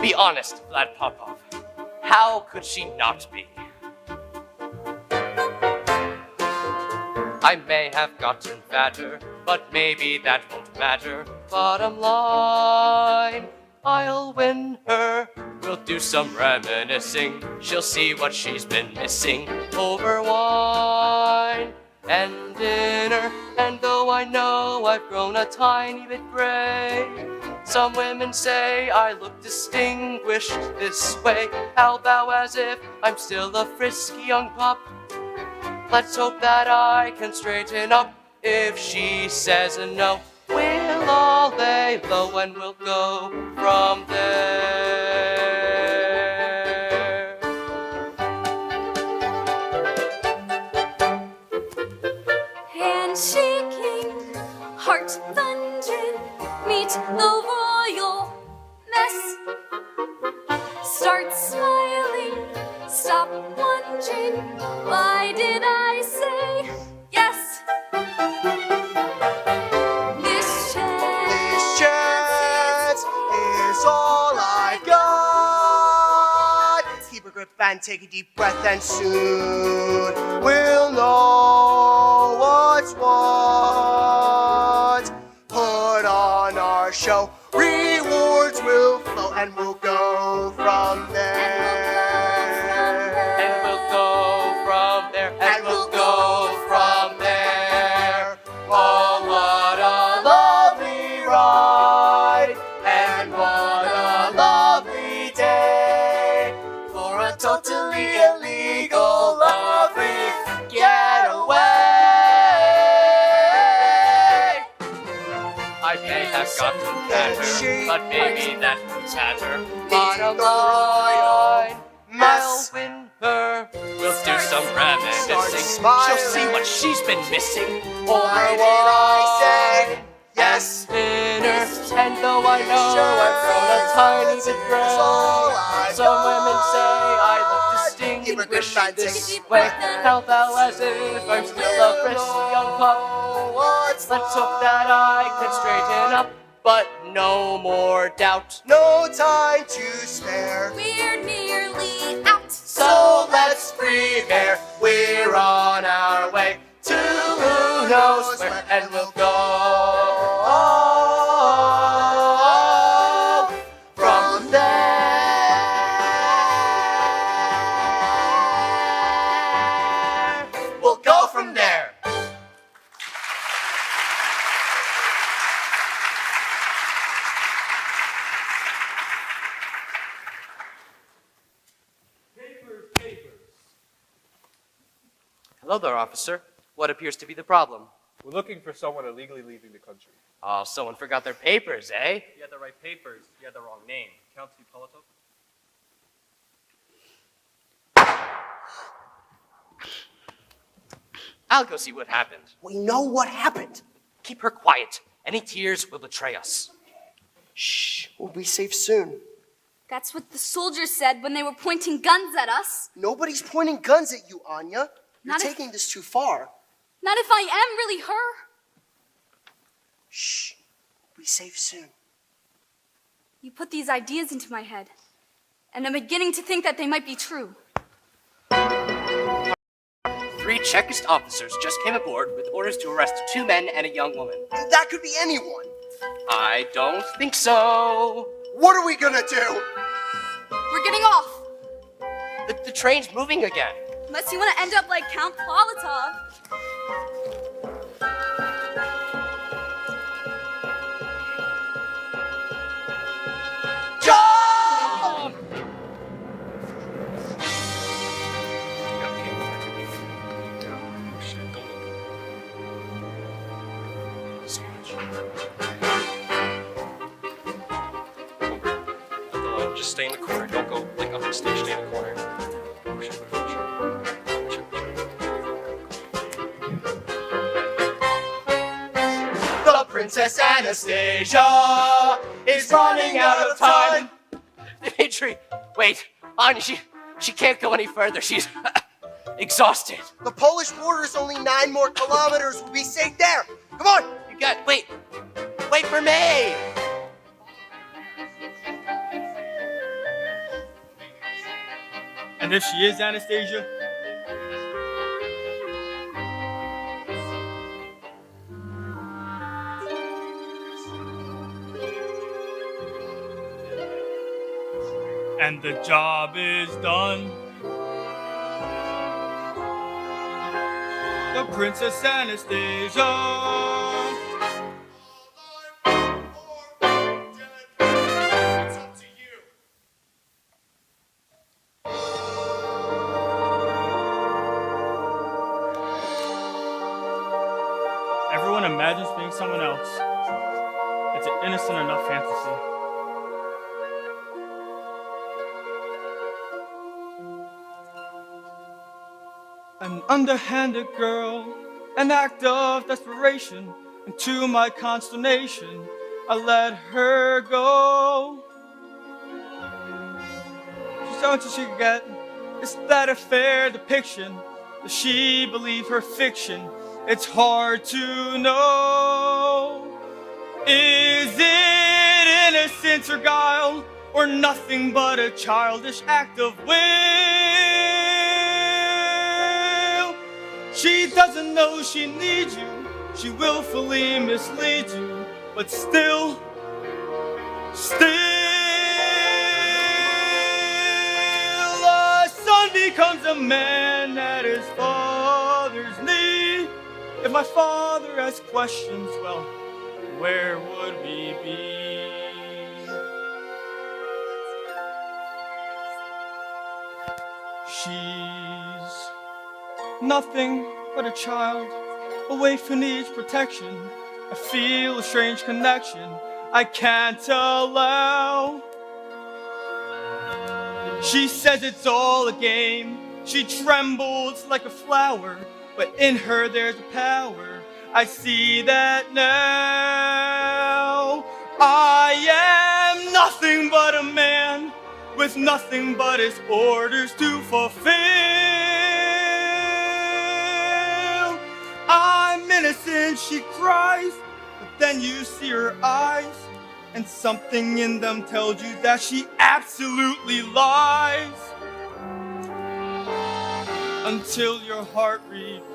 Be honest, Vlad Popov. How could she not be? I may have gotten fatter, but maybe that won't matter. Bottom line, I'll win her. We'll do some reminiscing. She'll see what she's been missing over wine and dinner. And though I know I've grown a tiny bit gray, some women say I look distinguished this way. I'll bow as if I'm still a frisky young pup. Let's hope that I can straighten up. If she says no, we'll all lay low and we'll go from there. Hand shaking, heart thundering, meet the royal mess. Start smiling, stop wondering, why did I say yes? This chance is all I got. Keep a grip and take a deep breath, and soon we'll know what's what. Put on our show, rewards will flow, and we'll go from there. And we'll go from there. And we'll go from there. Oh, what a lovely ride. And what a lovely day. For a totally illegal, lovely getaway. I may have gotten fatter, but maybe that won't matter. Bottom line, I'll win her. We'll do some reminiscing. She'll see what she's been missing. Over wine, yes, dinner. And though I know I've grown a tiny bit gray, some women say I look distinguished this way. How bow as if I'm still a frisky young pup. Let's hope that I can straighten up, but no more doubt. No time to spare. We're nearly out. So let's prepare. We're on our way to who knows where, and we'll go from there. We'll go from there. Hello there, officer. What appears to be the problem? We're looking for someone illegally leaving the country. Oh, someone forgot their papers, eh? You had the right papers. You had the wrong name. Count Politov? I'll go see what happened. We know what happened. Keep her quiet. Any tears will betray us. Shh, we'll be safe soon. That's what the soldiers said when they were pointing guns at us. Nobody's pointing guns at you, Anya. You're Not if- taking this too far. Not if I am really her. Shh, we'll be safe soon. You put these ideas into my head. and I'm beginning to think that they might be true. 3 Czechist officers just came aboard with orders to arrest 2 men and a young woman. That could be anyone. I don't think so. What are we gonna do? We're getting off, The train's moving again. unless you want to end up like Count Politov. Jump! Just stay in the corner. Don't go like up the stage. Stay in the corner. The Princess Anastasia is running out of time. Dimitri, wait. Anya, she can't go any further. She's exhausted. The Polish border is only 9 more kilometers. We'll be safe there. Come on. You got, wait for me. And if she is Anastasia, and the job is done, the Princess Anastasia. Everyone imagines being someone else. It's an innocent enough fantasy. An underhanded girl, an act of desperation, and to my consternation, I let her go. She's done what she could get. Is that a fair depiction? Does she believe her fiction? It's hard to know. Is it innocence or guile, or nothing but a childish act of will? She doesn't know she needs you, she willfully misleads you, but still, a son becomes a man at his father's knee. If my father asked questions, well, where would we be? She's nothing but a child, a waif who needs protection. I feel a strange connection I can't allow. She says it's all a game. She trembles like a flower, but in her there's a power. I see that now. I am nothing but a man with nothing but his orders to fulfill. I'm innocent, she cries, but then you see her eyes, and something in them tells you that she absolutely lies. Until your heart replies.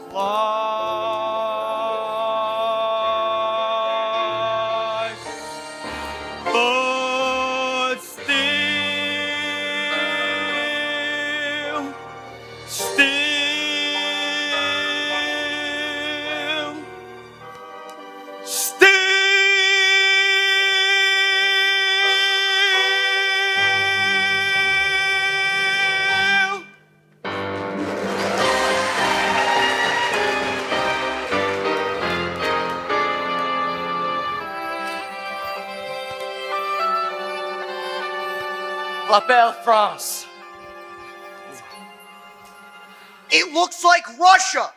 But still, La Belle France. It looks like Russia.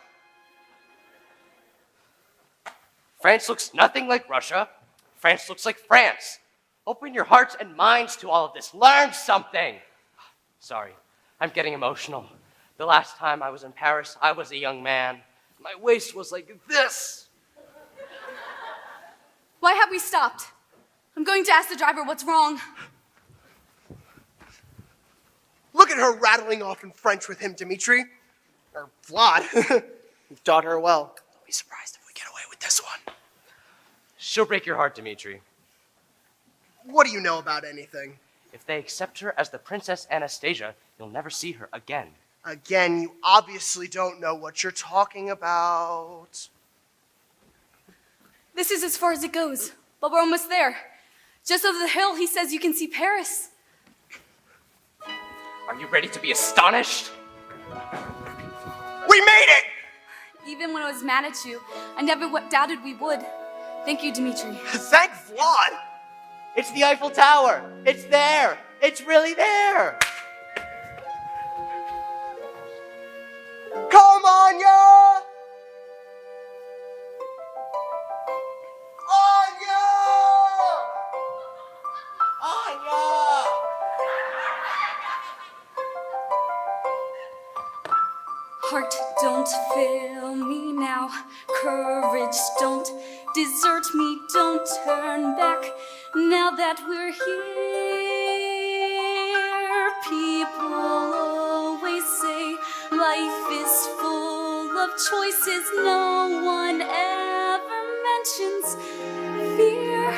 France looks nothing like Russia. France looks like France. Open your hearts and minds to all of this. Learn something. Sorry, I'm getting emotional. The last time I was in Paris, I was a young man. My waist was like this. Why have we stopped? I'm going to ask the driver what's wrong. Look at her rattling off in French with him, Dimitri. Or Vlad. You've taught her well. Don't be surprised if we get away with this one. She'll break your heart, Dimitri. What do you know about anything? If they accept her as the Princess Anastasia, you'll never see her again. Again, you obviously don't know what you're talking about. This is as far as it goes, but we're almost there. Just over the hill, he says you can see Paris. Are you ready to be astonished? We made it! Even when I was mad at you, I never doubted we would. Thank you, Dimitri. Thank Vlad! It's the Eiffel Tower! It's there! It's really there! Come on, ya! Heart, don't fail me now. Courage, don't desert me. Don't turn back now that we're here. People always say life is full of choices. No one ever mentions fear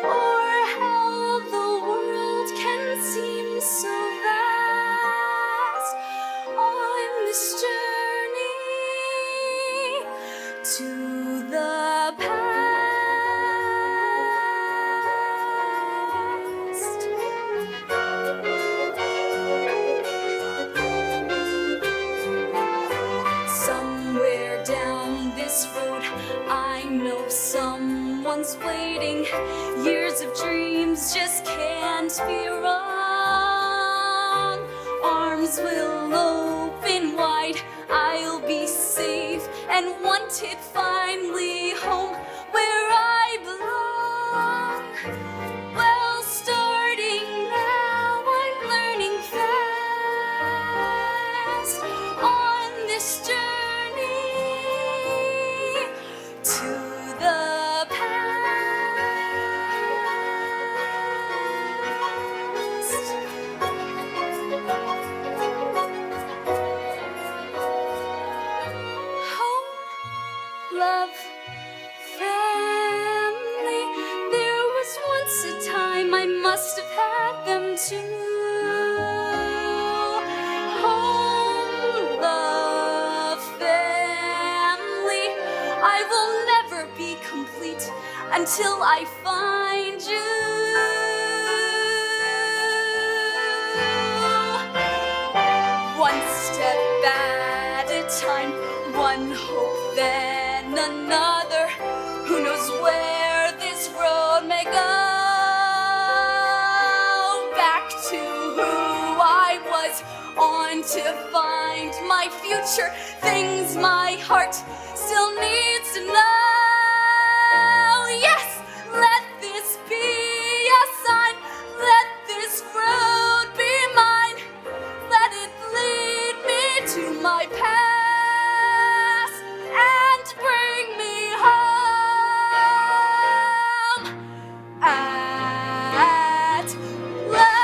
or how the world can seem so vast on this journey to the past. Somewhere down this road, I know someone's waiting. Years of dreams just can't be wrong. Arms will open wide, I'll be safe and wanted finally home where I belong. Well, starting now, I'm learning fast on this journey to the love, family. There was once a time I must have had them too. Home, love, family. I will never be complete until I find you. One step at a time, one hope then another. Who knows where this road may go? Back to who I was, on to find my future. Things my heart still needs to know. Yes, let this be a sign. Let this road be mine. Let it lead me to my past and bring me home at last.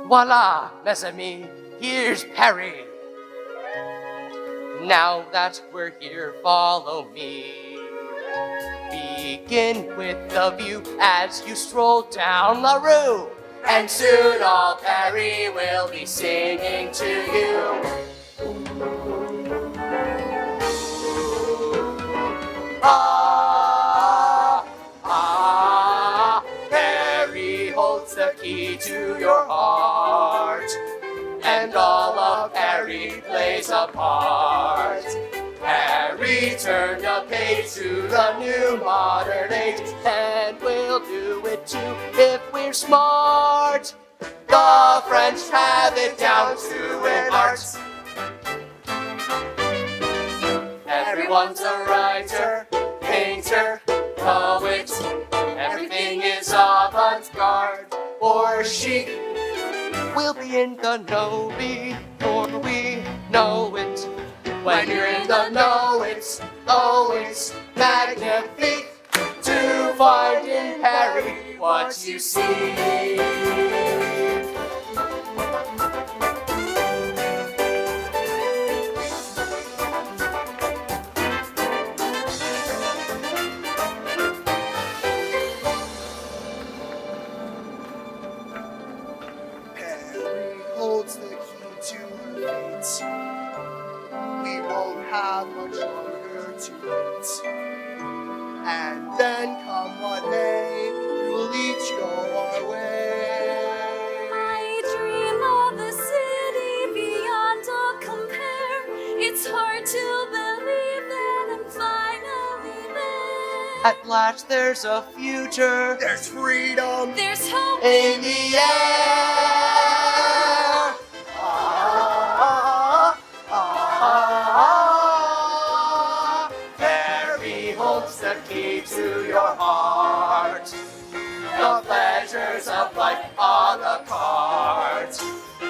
Voila, mes amis, here's Paris. Now that we're here, follow me. Begin with the view as you stroll down La Rue. And soon all Paris will be singing to you. Ah, ah, Paris holds the key to your heart, and all of Paris plays a part. Harry turned a page to the new modern age, and we'll do it too if we're smart. The French have it down to an art. Everyone's a writer, painter, poet. Everything is avant-garde or chic. We'll be in the know before we know it. When you're in the know, it's always magnifique to find in Harry what you see. Harry holds the key to her fate. We won't have much longer to wait. And then come what may, we'll each go our way. I dream of a city beyond all compare. It's hard to believe that I'm finally there. At last there's a future, There's freedom There's hope in the air. Harry holds the key to your heart. The pleasures of life on the cart.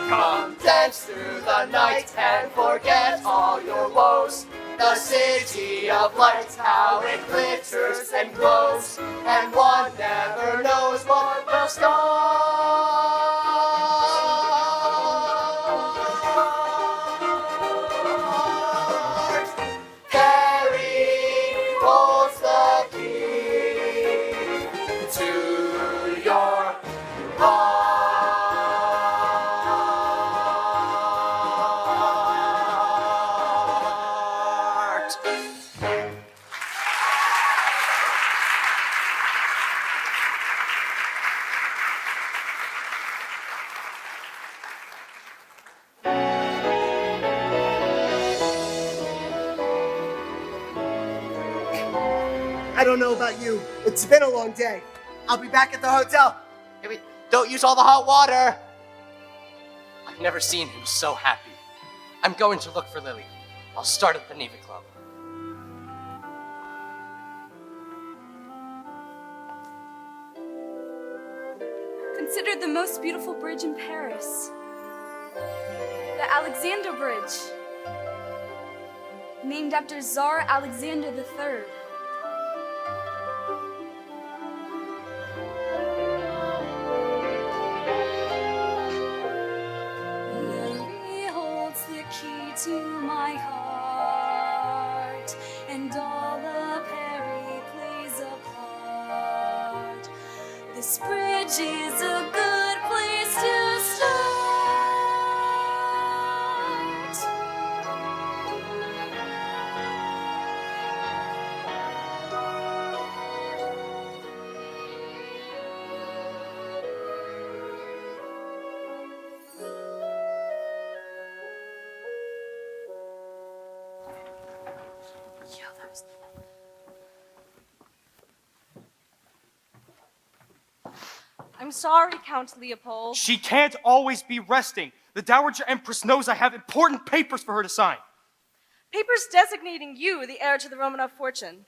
Come dance through the night and forget all your woes. The city of lights, how it glitters and glows, and one never knows what will start. Harry holds the key to your heart. I don't know about you. It's been a long day. I'll be back at the hotel. Hey, don't use all the hot water. I've never seen him so happy. I'm going to look for Lily. I'll start at the Neva Club. considered the most beautiful bridge in Paris. The Alexander Bridge, named after Tsar Alexander III. Lily holds the key to my heart, and all of Harry plays a part. This bridge is a good place to start. I'm sorry, Count Leopold. She can't always be resting. The Dowager Empress knows I have important papers for her to sign. Papers designating you the heir to the Romanov fortune.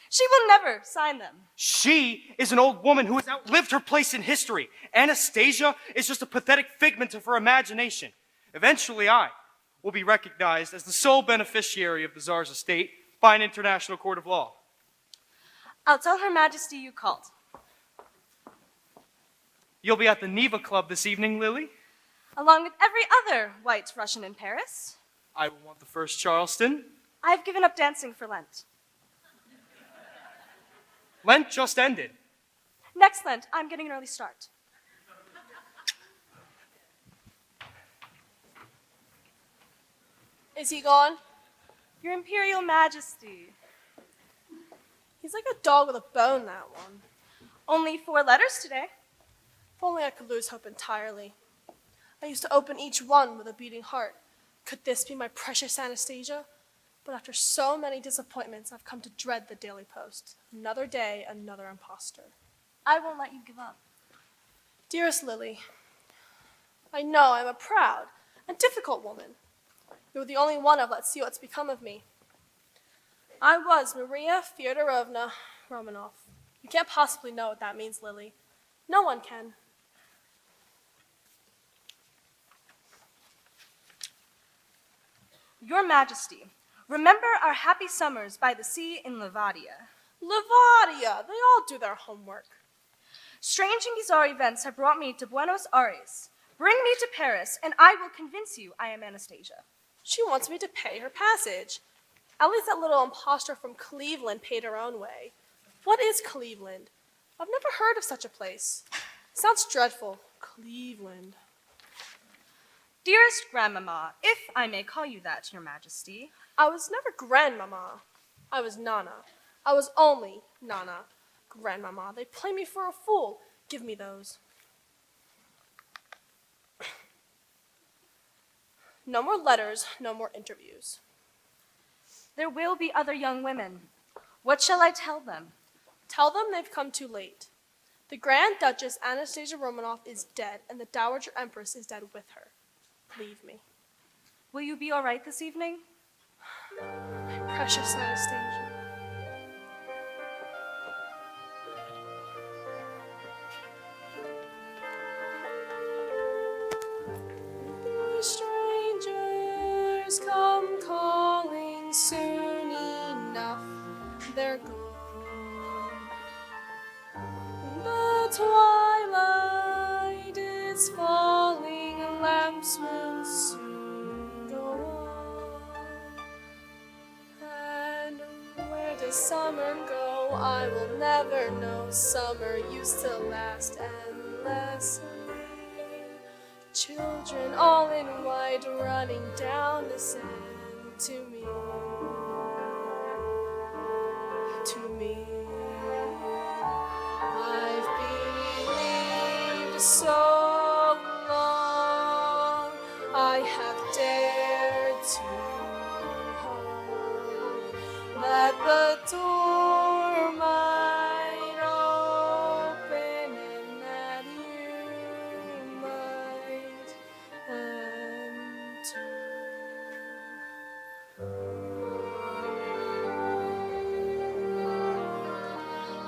She will never sign them. She is an old woman who has outlived her place in history. Anastasia is just a pathetic figment of her imagination. Eventually, I will be recognized as the sole beneficiary of the Tsar's estate by an international court of law. I'll tell Her Majesty you called. You'll be at the Neva Club this evening, Lily? Along with every other white Russian in Paris. I will want the first Charleston. I've given up dancing for Lent. Lent just ended. Next Lent, I'm getting an early start. Is he gone? Your Imperial Majesty. He's like a dog with a bone, that one. Only 4 letters today. If only I could lose hope entirely. I used to open each one with a beating heart. Could this be my precious Anastasia? But after so many disappointments, I've come to dread the Daily Post. Another day, another imposter. I won't let you give up. Dearest Lily, I know I'm a proud and difficult woman. You're the only one I've let see what's become of me. I was Maria Fyodorovna Romanov. You can't possibly know what that means, Lily. No one can. Your Majesty, remember our happy summers by the sea in Livadia. Livadia! They all do their homework. Strange and bizarre events have brought me to Buenos Aires. Bring me to Paris, and I will convince you I am Anastasia. She wants me to pay her passage. At least that little impostor from Cleveland paid her own way. What is Cleveland? I've never heard of such a place. Sounds dreadful. Cleveland. Dearest Grandmama, if I may call you that, Your Majesty. I was never Grandmama. I was Nana. I was only Nana. Grandmama, they play me for a fool. Give me those. No more letters, no more interviews. There will be other young women. What shall I tell them? Tell them they've come too late. The Grand Duchess Anastasia Romanov is dead, and the Dowager Empress is dead with her. Leave me. Will you be all right this evening? My precious Anastasia. Strangers come calling soon enough. They're gone. The twilight is falling, lamps will soon go on. And where does summer go? I will never know. Summer used to last endlessly. Children all in white running down the sand to me. To me. I've believed so long. I have dared to hope that the door might open and that you might enter.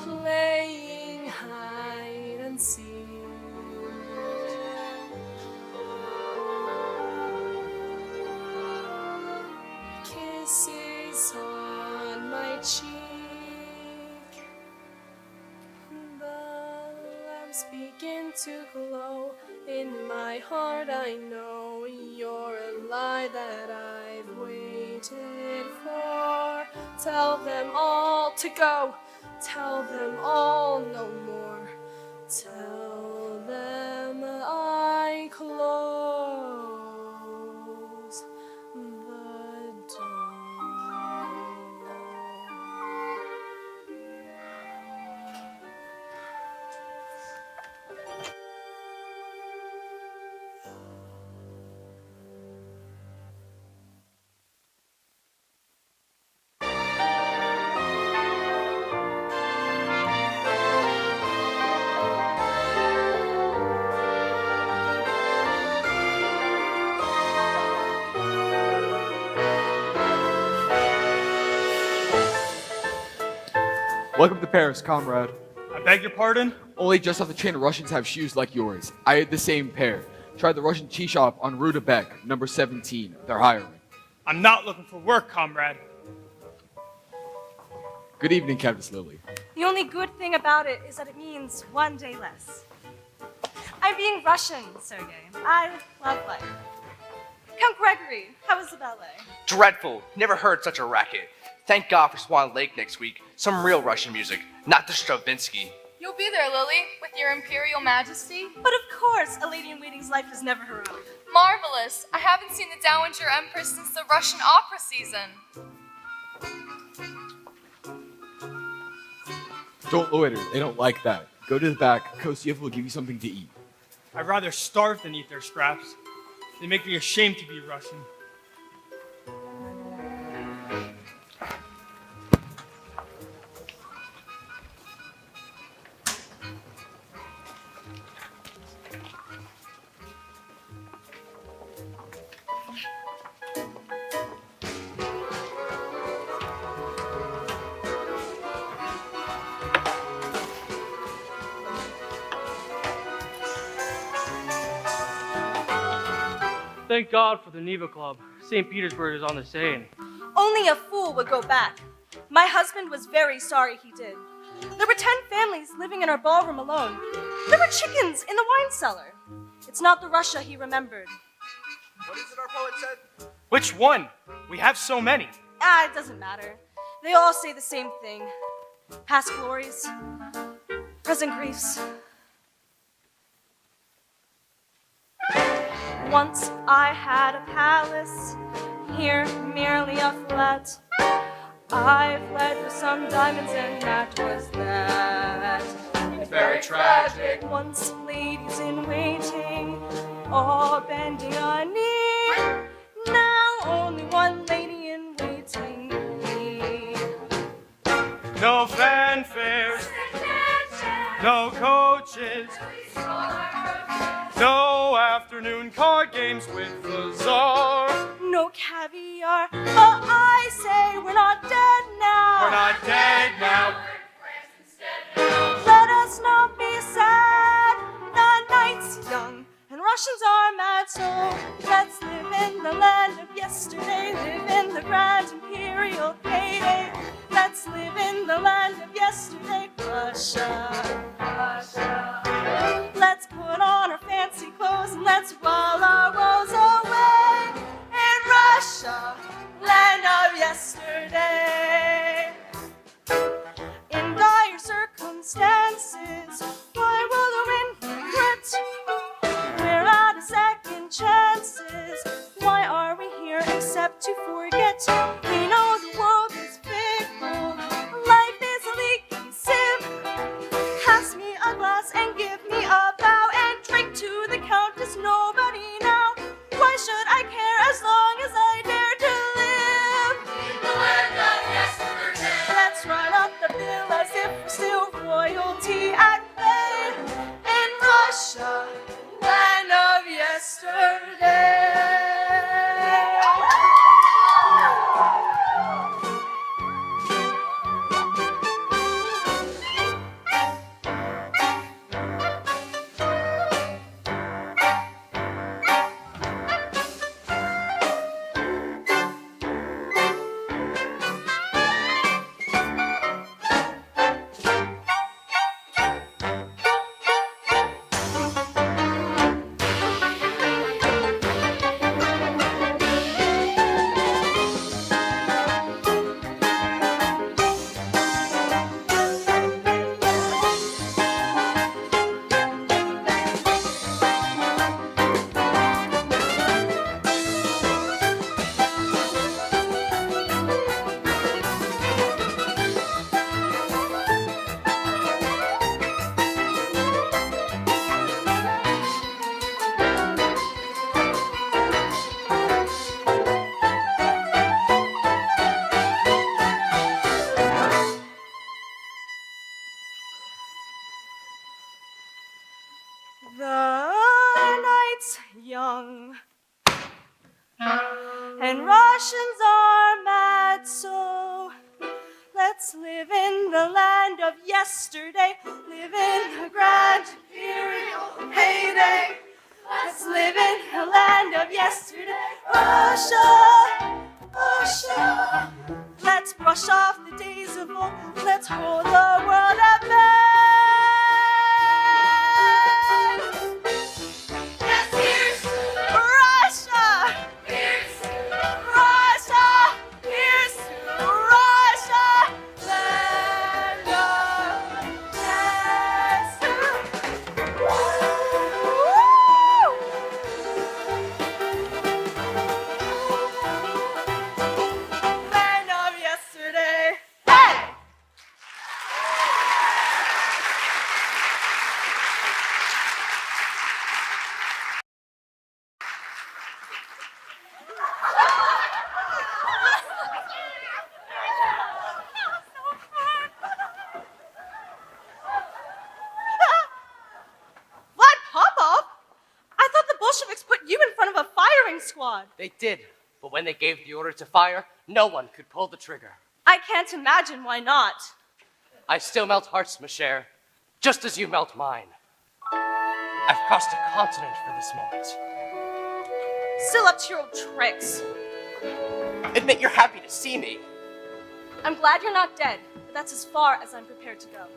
Playing hide and seek. Kisses on my cheek. The lamps begin to glow. In my heart I know you're a lie that I've waited for. Tell them all to go. Tell them all no more. Tell them I close the door. Welcome to Paris, comrade. I beg your pardon? Only just off the chain Russians have shoes like yours. I had the same pair. Tried the Russian tea shop on Rue de Bec, number 17. They're hiring. I'm not looking for work, comrade. Good evening, Countess Lily. The only good thing about it is that it means one day less. I'm being Russian, Sergei. I love life. Count Gregory, how was the ballet? Dreadful. Never heard such a racket. Thank God for Swan Lake next week. Some real Russian music, not the Stravinsky. You'll be there, Lily, with your Imperial Majesty. But of course, a lady in waiting's life is never her own. Marvelous. I haven't seen the Dowager Empress since the Russian opera season. Don't loiter. They don't like that. Go to the back. Kosiev will give you something to eat. I'd rather starve than eat their scraps. They make me ashamed to be Russian. Thank God for the Neva Club. St. Petersburg is on the Seine. Only a fool would go back. My husband was very sorry he did. There were 10 families living in our ballroom alone. There were chickens in the wine cellar. It's not the Russia he remembered. What is it our poet said? Which one? We have so many. It doesn't matter. They all say the same thing. Past glories, present griefs. Once I had a palace, here merely a flat. I fled for some diamonds and that was that. It's very tragic. Once ladies in waiting, all bending a knee. Now only one lady in waiting. Me. No fanfares, no coaches, no afternoon card games with the Tsar. No caviar, but I say we're not dead now. We're not dead now. Let us not be sad. The night's young and Russians are mad, so let's live in the land of yesterday. Live in the grand imperial heyday. Let's live in the land of yesterday, Russia. Russia. Let's put on our fancy clothes and let's while our woes away in Russia, land of yesterday. In dire circumstances, why will the wind regret? We're out of second chances. Why are we here except to forget? We know the world is fickle. Life is a leaky sieve. Pass me a glass and give me a bow and drink to the Countess nobody now. Why should I care as long as I dare to live? The land of yesterday. Let's run up the bill as if we're still royalty at bay in Russia, land of yesterday. The night's young and Russians are mad, so let's live in the land of yesterday. Live in the grand imperial heyday. Let's live in the land of yesterday. Russia, Russia. Let's brush off the days of old. Let's hold the world at bay. Yes, here's Russia! here's Russia! Here's to Russia! Land of yesterday. Land of yesterday. Hey! Vlad Popov? I thought the Bolsheviks put you in front of a firing squad. They did, but when they gave the order to fire, no one could pull the trigger. I can't imagine why not. I still melt hearts, ma chère, just as you melt mine. I've crossed a continent for this moment. Still up to your old tricks. Admit you're happy to see me. I'm glad you're not dead, but that's as far as I'm prepared to go.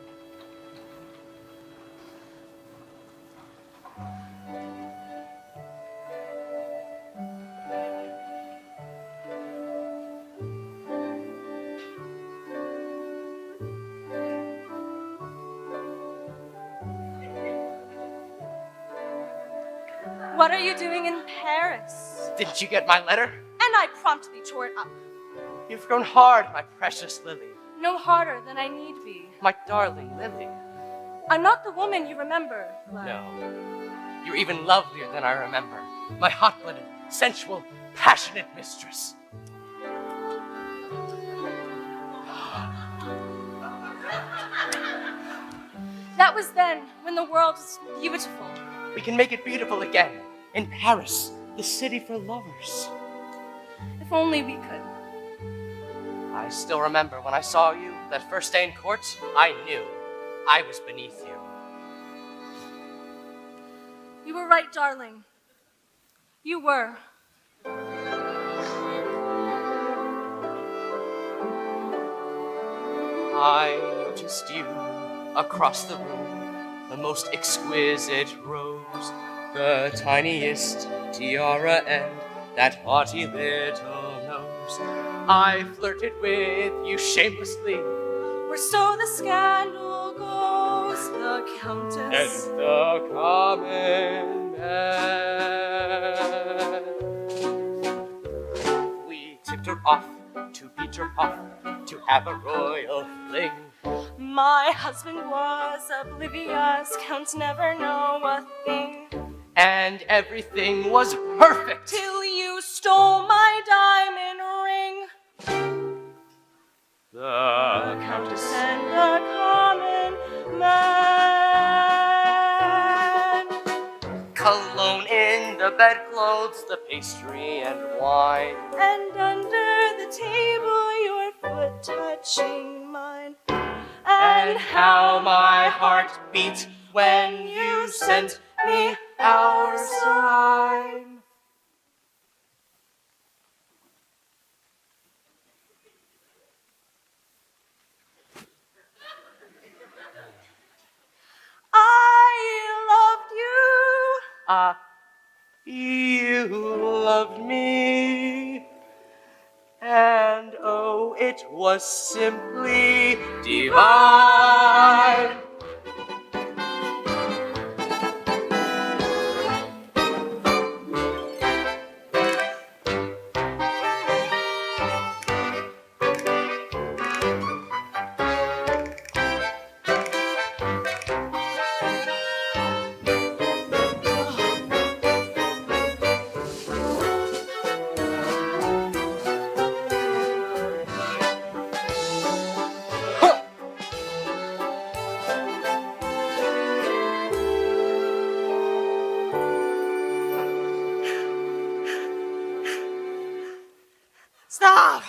What are you doing in Paris? Didn't you get my letter? And I promptly tore it up. You've grown hard, my precious Lily. No harder than I need be. My darling Lily. I'm not the woman you remember, Glenn. No. You're even lovelier than I remember. My hot-blooded, sensual, passionate mistress. That was then, when the world was beautiful. We can make it beautiful again. In Paris, the city for lovers. If only we could. I still remember when I saw you that first day in court, I knew I was beneath you. You were right, darling. You were. I noticed you across the room, the most exquisite rose, the tiniest tiara and that haughty little nose. I flirted with you shamelessly, For so the scandal goes, the Countess and the common man. We tipped her off to beat her off, to have a royal fling. My husband was oblivious, Count never know a thing. And everything was perfect Till you stole my diamond ring. The Countess And the common man. Cologne in the bedclothes, the pastry and wine. And under the table your foot touching mine. And how my heart beat when you sent me our sign. I loved you. You loved me. And oh, it was simply divine. Stop!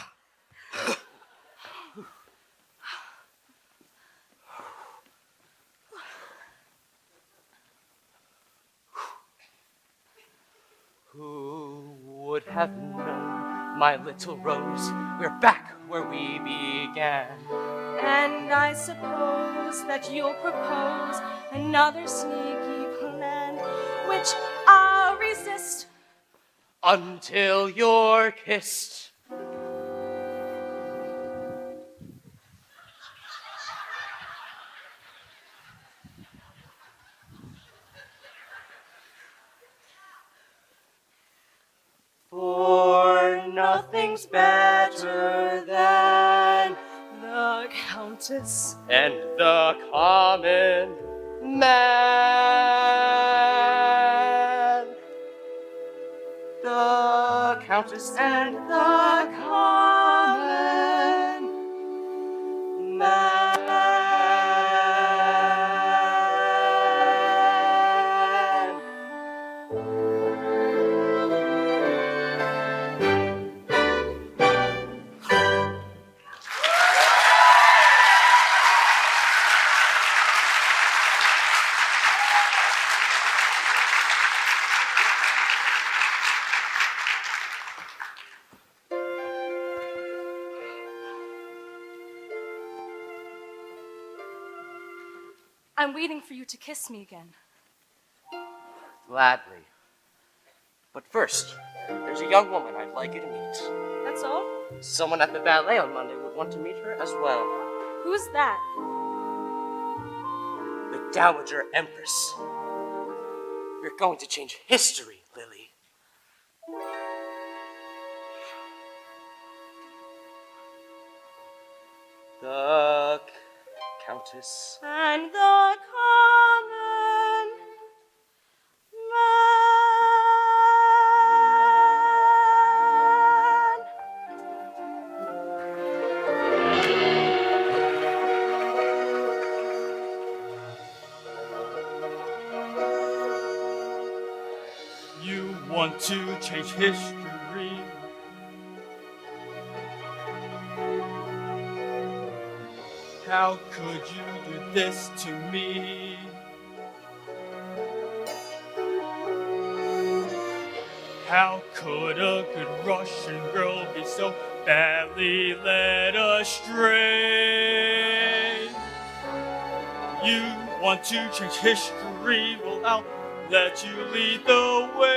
Who would have known, my little rose? We're back where we began. And I suppose that you'll propose another sneaky plan, which I'll resist Until you're kissed. For nothing's better than the Countess and the common man. The Countess and the common man. I'm waiting for you to kiss me again. Gladly. But first, there's a young woman I'd like you to meet. That's all? Someone at the ballet on Monday would want to meet her as well. Who's that? The Dowager Empress. You're going to change history, Lily. The Countess. And the common You want to change history. How could you do this to me? How could a good Russian girl be so badly led astray? You want to change history, well, I'll let you lead the way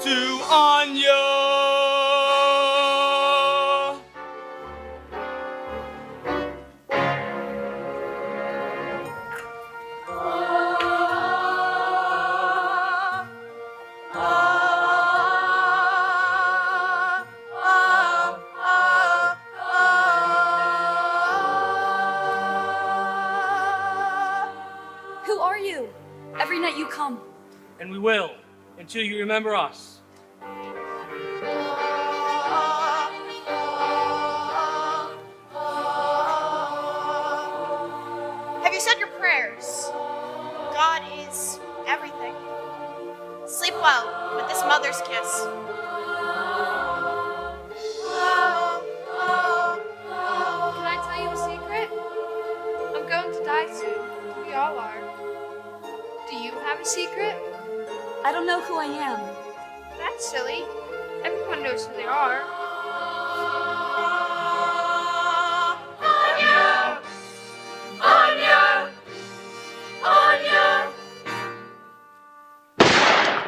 to Anya. Who are you? Every night you come. And we will, until you remember us. Have you said your prayers? God is everything. Sleep well with this mother's kiss. Can I tell you a secret? I'm going to die soon. We all are. Do you have a secret? I don't know who I am. That's silly. Everyone knows who they are. Anya! Anya! Anya!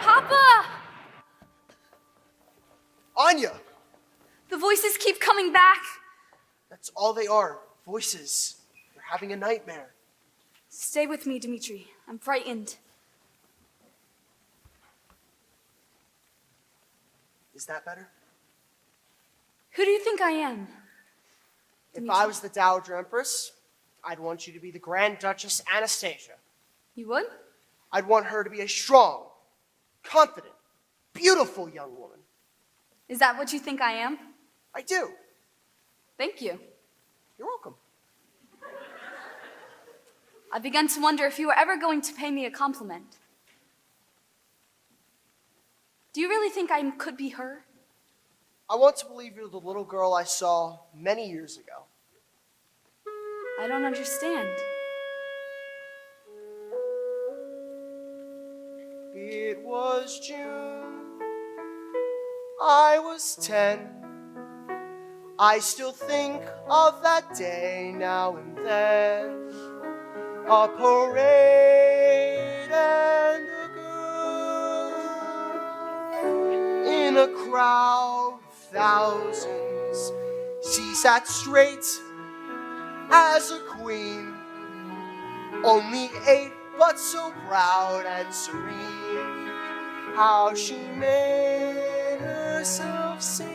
Papa! Anya! The voices keep coming back. That's all they are. Voices. You're having a nightmare. Stay with me, Dmitri. I'm frightened. Is that better? Who do you think I am? If I was the Dowager Empress, I'd want you to be the Grand Duchess Anastasia. You would? I'd want her to be a strong, confident, beautiful young woman. Is that what you think I am? I do. Thank you. You're welcome. I began to wonder if you were ever going to pay me a compliment. Do you really think I could be her? I want to believe you're the little girl I saw many years ago. I don't understand. It was June. I was 10. I still think of that day now and then. A parade and a girl in a crowd of thousands. She sat straight as a queen, only 8 but so proud and serene. How she made herself sing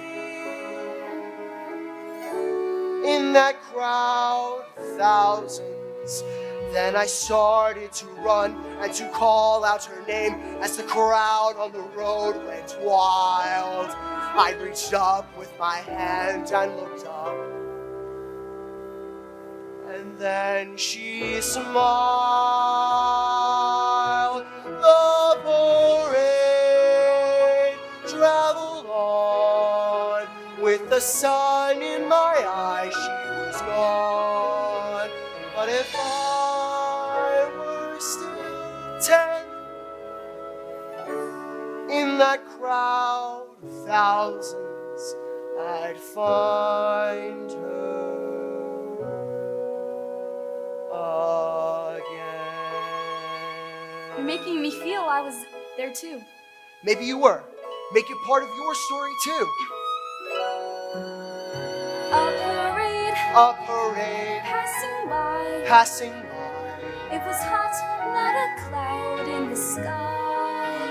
in that crowd of thousands. Then I started to run and to call out her name as the crowd on the road went wild. I reached up with my hand and looked up, and then she smiled. The parade traveled on. With the sun in my eyes, she was gone. But if I were still 10, in that crowd of thousands, I'd find her making me feel I was there too. Maybe you were. Make it part of your story too. A A parade passing by. passing by. It was hot, not a cloud in the sky.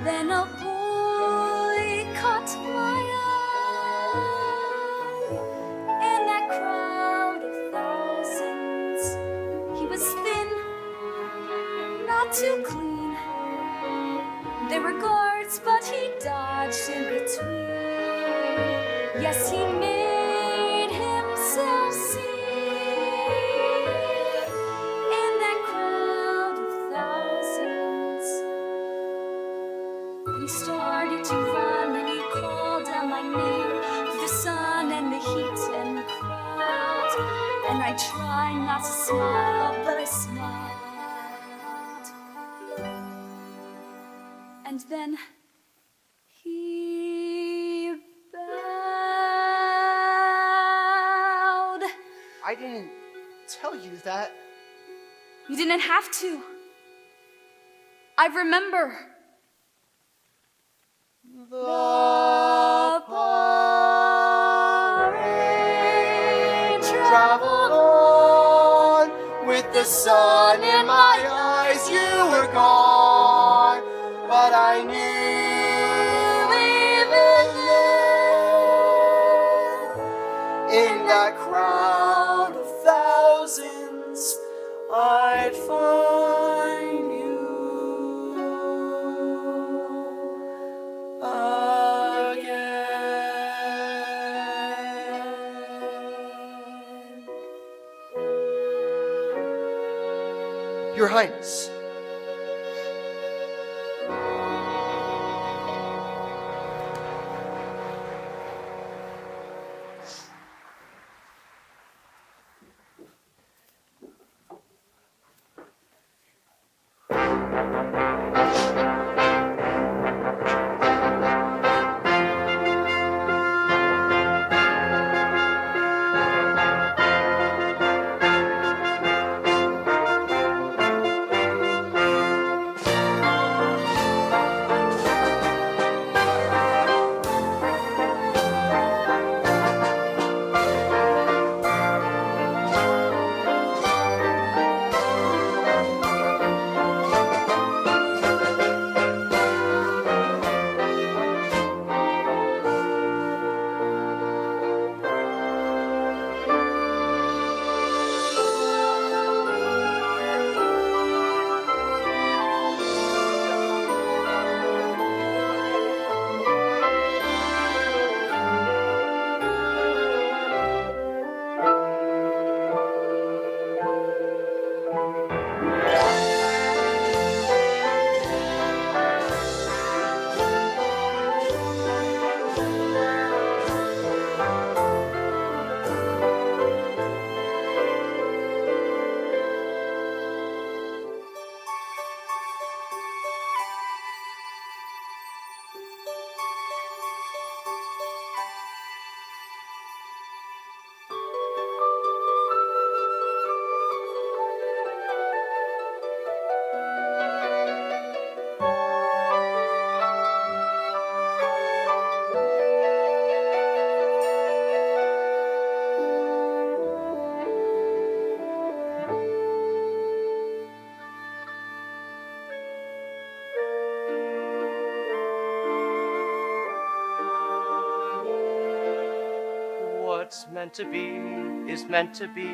Then a boy caught my eye. In that crowd of thousands, he was thin, not too clean. There were guards, but he dodged in between. Yes, he made himself seen in that crowd of thousands. Then he started to run and he called out my name through the sun and the heat and the crowd. And I tried not to smile, but I smiled. And then he bowed. I didn't tell you that. You didn't have to. I remember. The parade traveled on with the sun in my eyes. You were gone, but I knew even then, in that crowd of thousands, I'd find you again. Your Highness. What's meant to be is meant to be.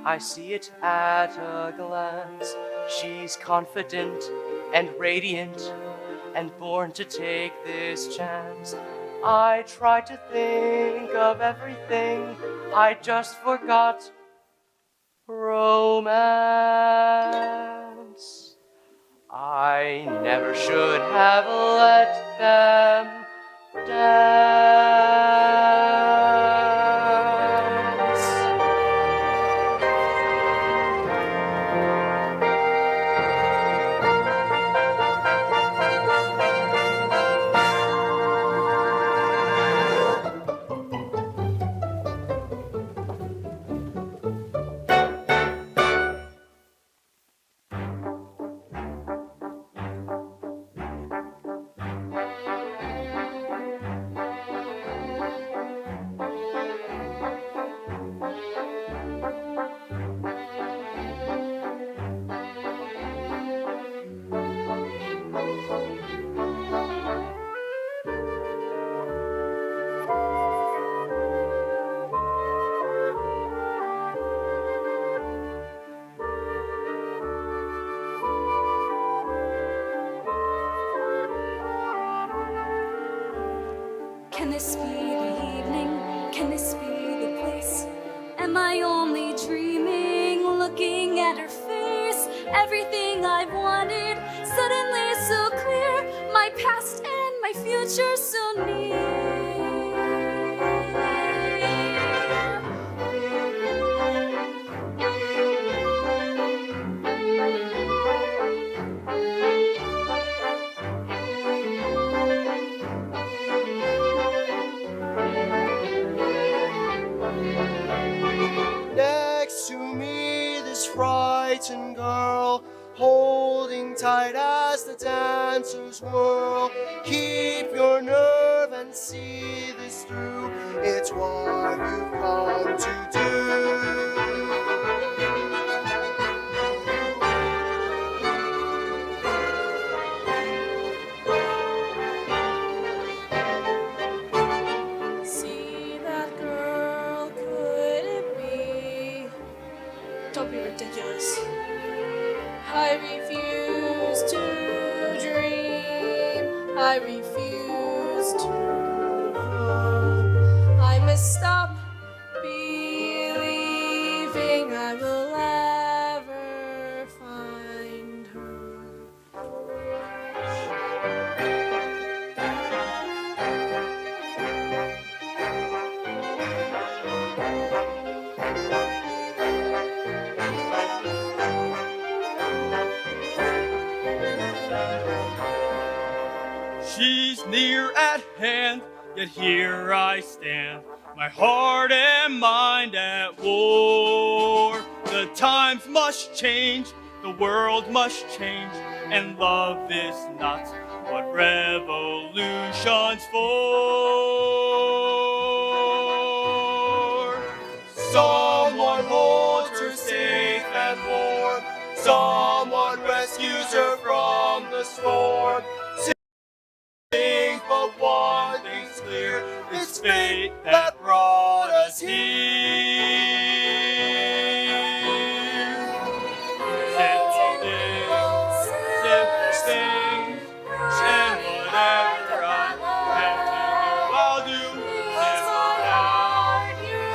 I see it at a glance. She's confident and radiant and born to take this chance. I tried to think of everything, I just forgot romance. I never should have let them dance. Can this be the evening? Can this be the place? Am I only dreaming, looking at her face? Everything I've wanted, suddenly so clear. My past and my future so near. Next to me, this frightened girl, holding tight as the dancers whirl. Keep your nerve and see this through. It's what you've come to do. See that girl, could it be? Don't be ridiculous. I refuse to dream. I refuse to hope. I must stop believing I will ever find her. She's near at hand, yet here I stand, my heart and mind at war. The times must change, the world must change, and love is not what revolution's for. Someone holds her safe and warm, someone rescues her from the storm. But one thing's clear, it's fate that brought us here. Simple things, and whatever I have to do, I'll do.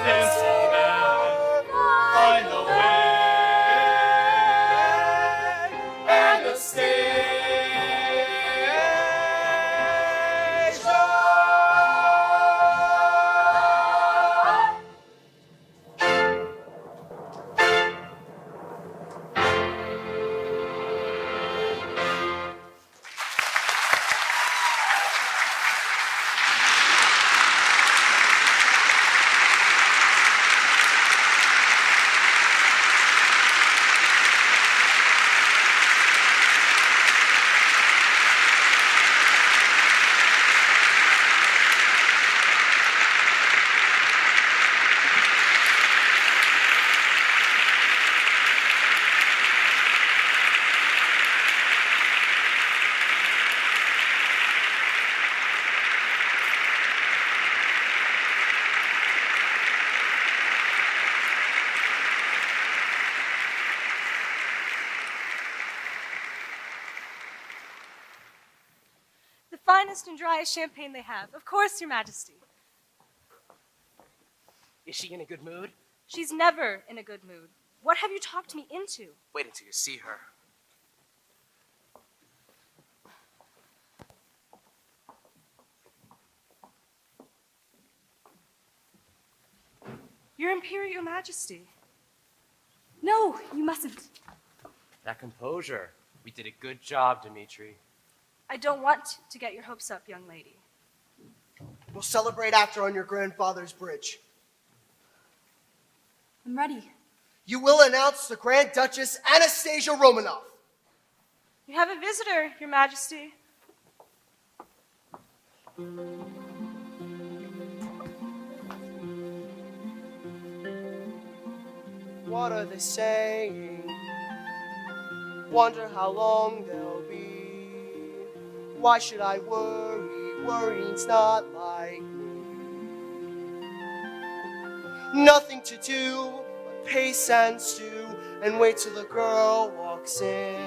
Simple man, find the way, and the stage. The finest and driest champagne they have. Of course, Your Majesty. Is she in a good mood? She's never in a good mood. What have you talked me into? Wait until you see her. Your Imperial Majesty. No, you mustn't. That composure. We did a good job, Dimitri. I don't want to get your hopes up, young lady. We'll celebrate after on your grandfather's bridge. I'm ready. You will announce the Grand Duchess Anastasia Romanov. You have a visitor, Your Majesty. What are they saying? Wonder how long they'll be. Why should I worry? Worrying's not like me. Nothing to do but pace and stew and wait till the girl walks in.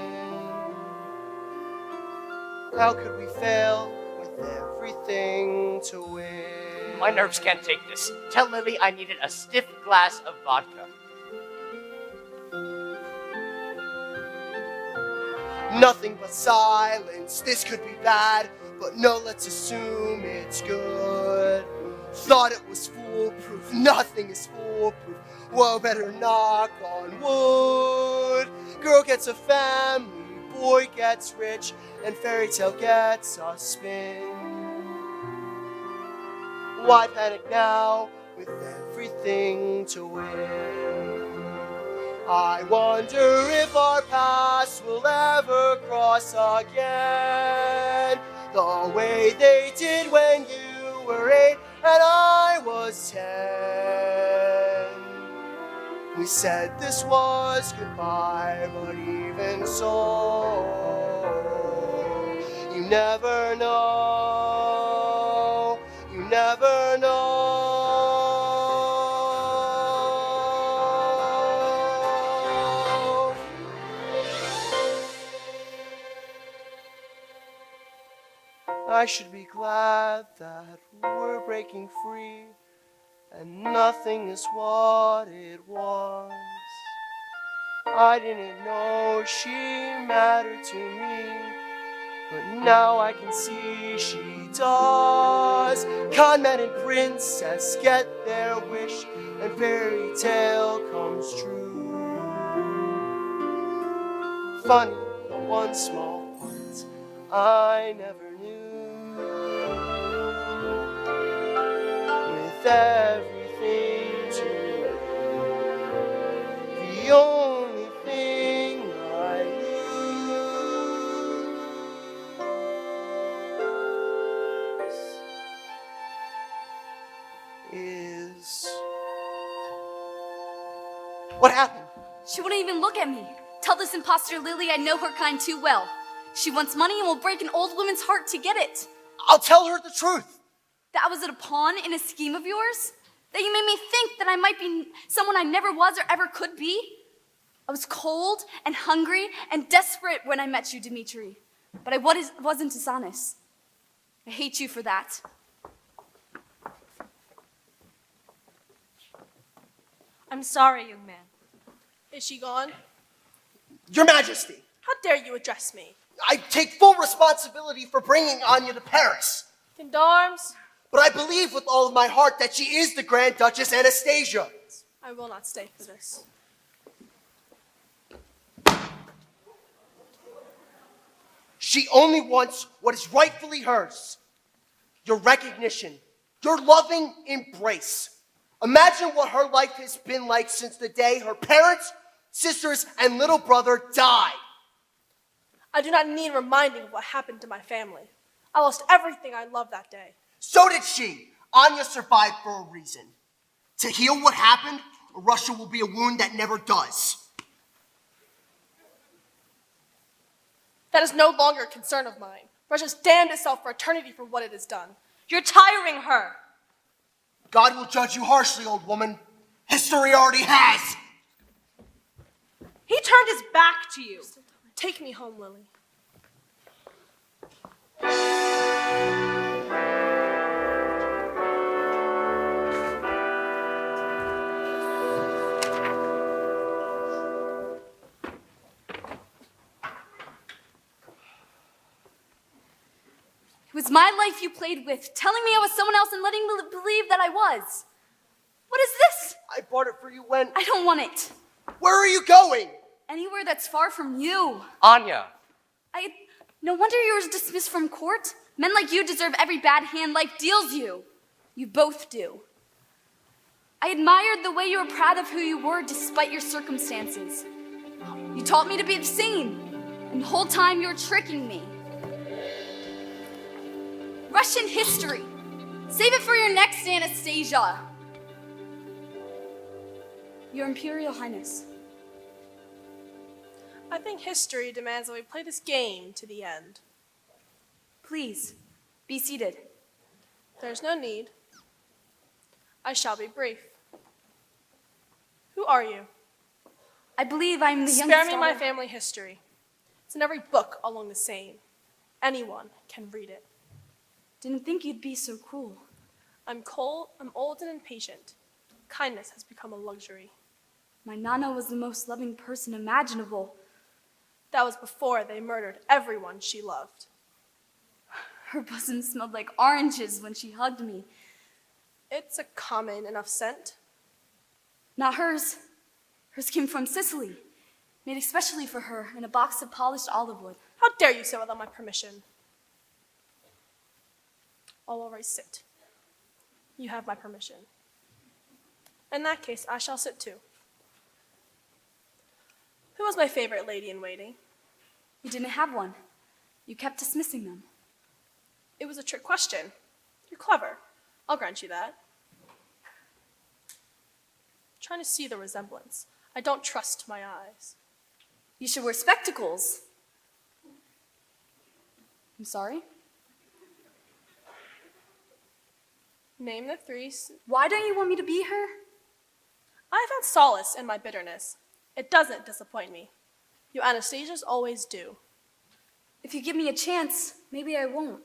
How could we fail with everything to win? My nerves can't take this. Tell Lily I needed a stiff glass of vodka. Nothing but silence, this could be bad, but no, let's assume it's good. Thought it was foolproof, nothing is foolproof. Whoa, better knock on wood. Girl gets a family, boy gets rich, and fairy tale gets a spin. Why panic now with everything to win? I wonder if our paths will ever cross again, the way they did when you were 8 and I was 10. We said this was goodbye, but even so, you never know, you never know. I should be glad that we're breaking free and nothing is what it was. I didn't know she mattered to me, but now I can see she does. Con man and princess get their wish and fairy tale comes true. Funny, the one small part I never knew. With everything to do, the only thing I lose is... What happened? She wouldn't even look at me. Tell this imposter Lily I know her kind too well. She wants money and will break an old woman's heart to get it. I'll tell her the truth. That was a pawn in a scheme of yours? That you made me think that I might be someone I never was or ever could be? I was cold and hungry and desperate when I met you, Dimitri. But I wasn't dishonest. I hate you for that. I'm sorry, young man. Is she gone? Your Majesty, How dare you address me? I take full responsibility for bringing Anya to Paris. Gendarmes, But I believe with all of my heart that she is the Grand Duchess Anastasia. I will not stay for this. She only wants what is rightfully hers. Your recognition, your loving embrace. Imagine what her life has been like since the day her parents, sisters, and little brother died. I do not need reminding of what happened to my family. I lost everything I loved that day. So did she. Anya survived for a reason. To heal what happened, Russia will be a wound that never does. That is no longer a concern of mine. Russia's damned itself for eternity for what it has done. You're tiring her. God will judge you harshly, old woman. History already has. He turned his back to you. Take me home, Lily. It was my life you played with, telling me I was someone else and letting me believe that I was. What is this? I bought it for you when... I don't want it. Where are you going? Anywhere that's far from you. Anya. No wonder you were dismissed from court. Men like you deserve every bad hand life deals you. You both do. I admired the way you were proud of who you were despite your circumstances. You taught me to be sane, and the whole time you were tricking me. Russian history. Save it for your next Anastasia. Your Imperial Highness. I think history demands that we play this game to the end. Please, be seated. There's no need. I shall be brief. Who are you? I believe I'm the youngest Spare me my daughter- family history. It's in every book along the Seine. Anyone can read it. Didn't think you'd be so cruel. I'm cold, I'm old and impatient. Kindness has become a luxury. My Nana was the most loving person imaginable. That was before they murdered everyone she loved. Her bosom smelled like oranges when she hugged me. It's a common enough scent. Not hers. Hers came from Sicily, made especially for her in a box of polished olive wood. How dare you sit without my permission? I'll always sit. You have my permission. In that case, I shall sit too. Who was my favorite lady in waiting? You didn't have one. You kept dismissing them. It was a trick question. You're clever. I'll grant you that. I'm trying to see the resemblance. I don't trust my eyes. You should wear spectacles. I'm sorry? Name the three. Why don't you want me to be her? I found solace in my bitterness. It doesn't disappoint me. You Anastasias always do. If you give me a chance, maybe I won't.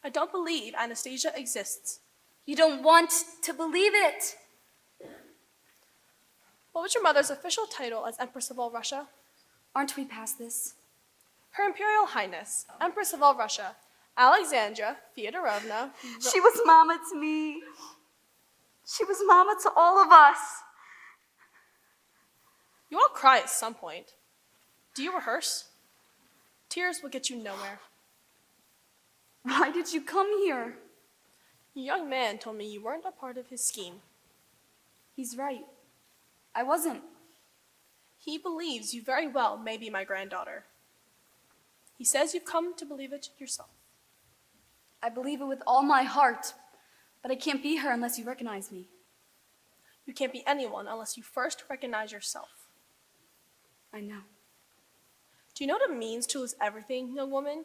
I don't believe Anastasia exists. You don't want to believe it. What was your mother's official title as Empress of all Russia? Aren't we past this? Her Imperial Highness, Empress of all Russia, Alexandra Feodorovna. She was mama to me. She was mama to all of us. You all cry at some point. Do you rehearse? Tears will get you nowhere. Why did you come here? A young man told me you weren't a part of his scheme. He's right. I wasn't. He believes you very well may be my granddaughter. He says you've come to believe it yourself. I believe it with all my heart, but I can't be her unless you recognize me. You can't be anyone unless you first recognize yourself. I know. Do you know what it means to lose everything, young woman?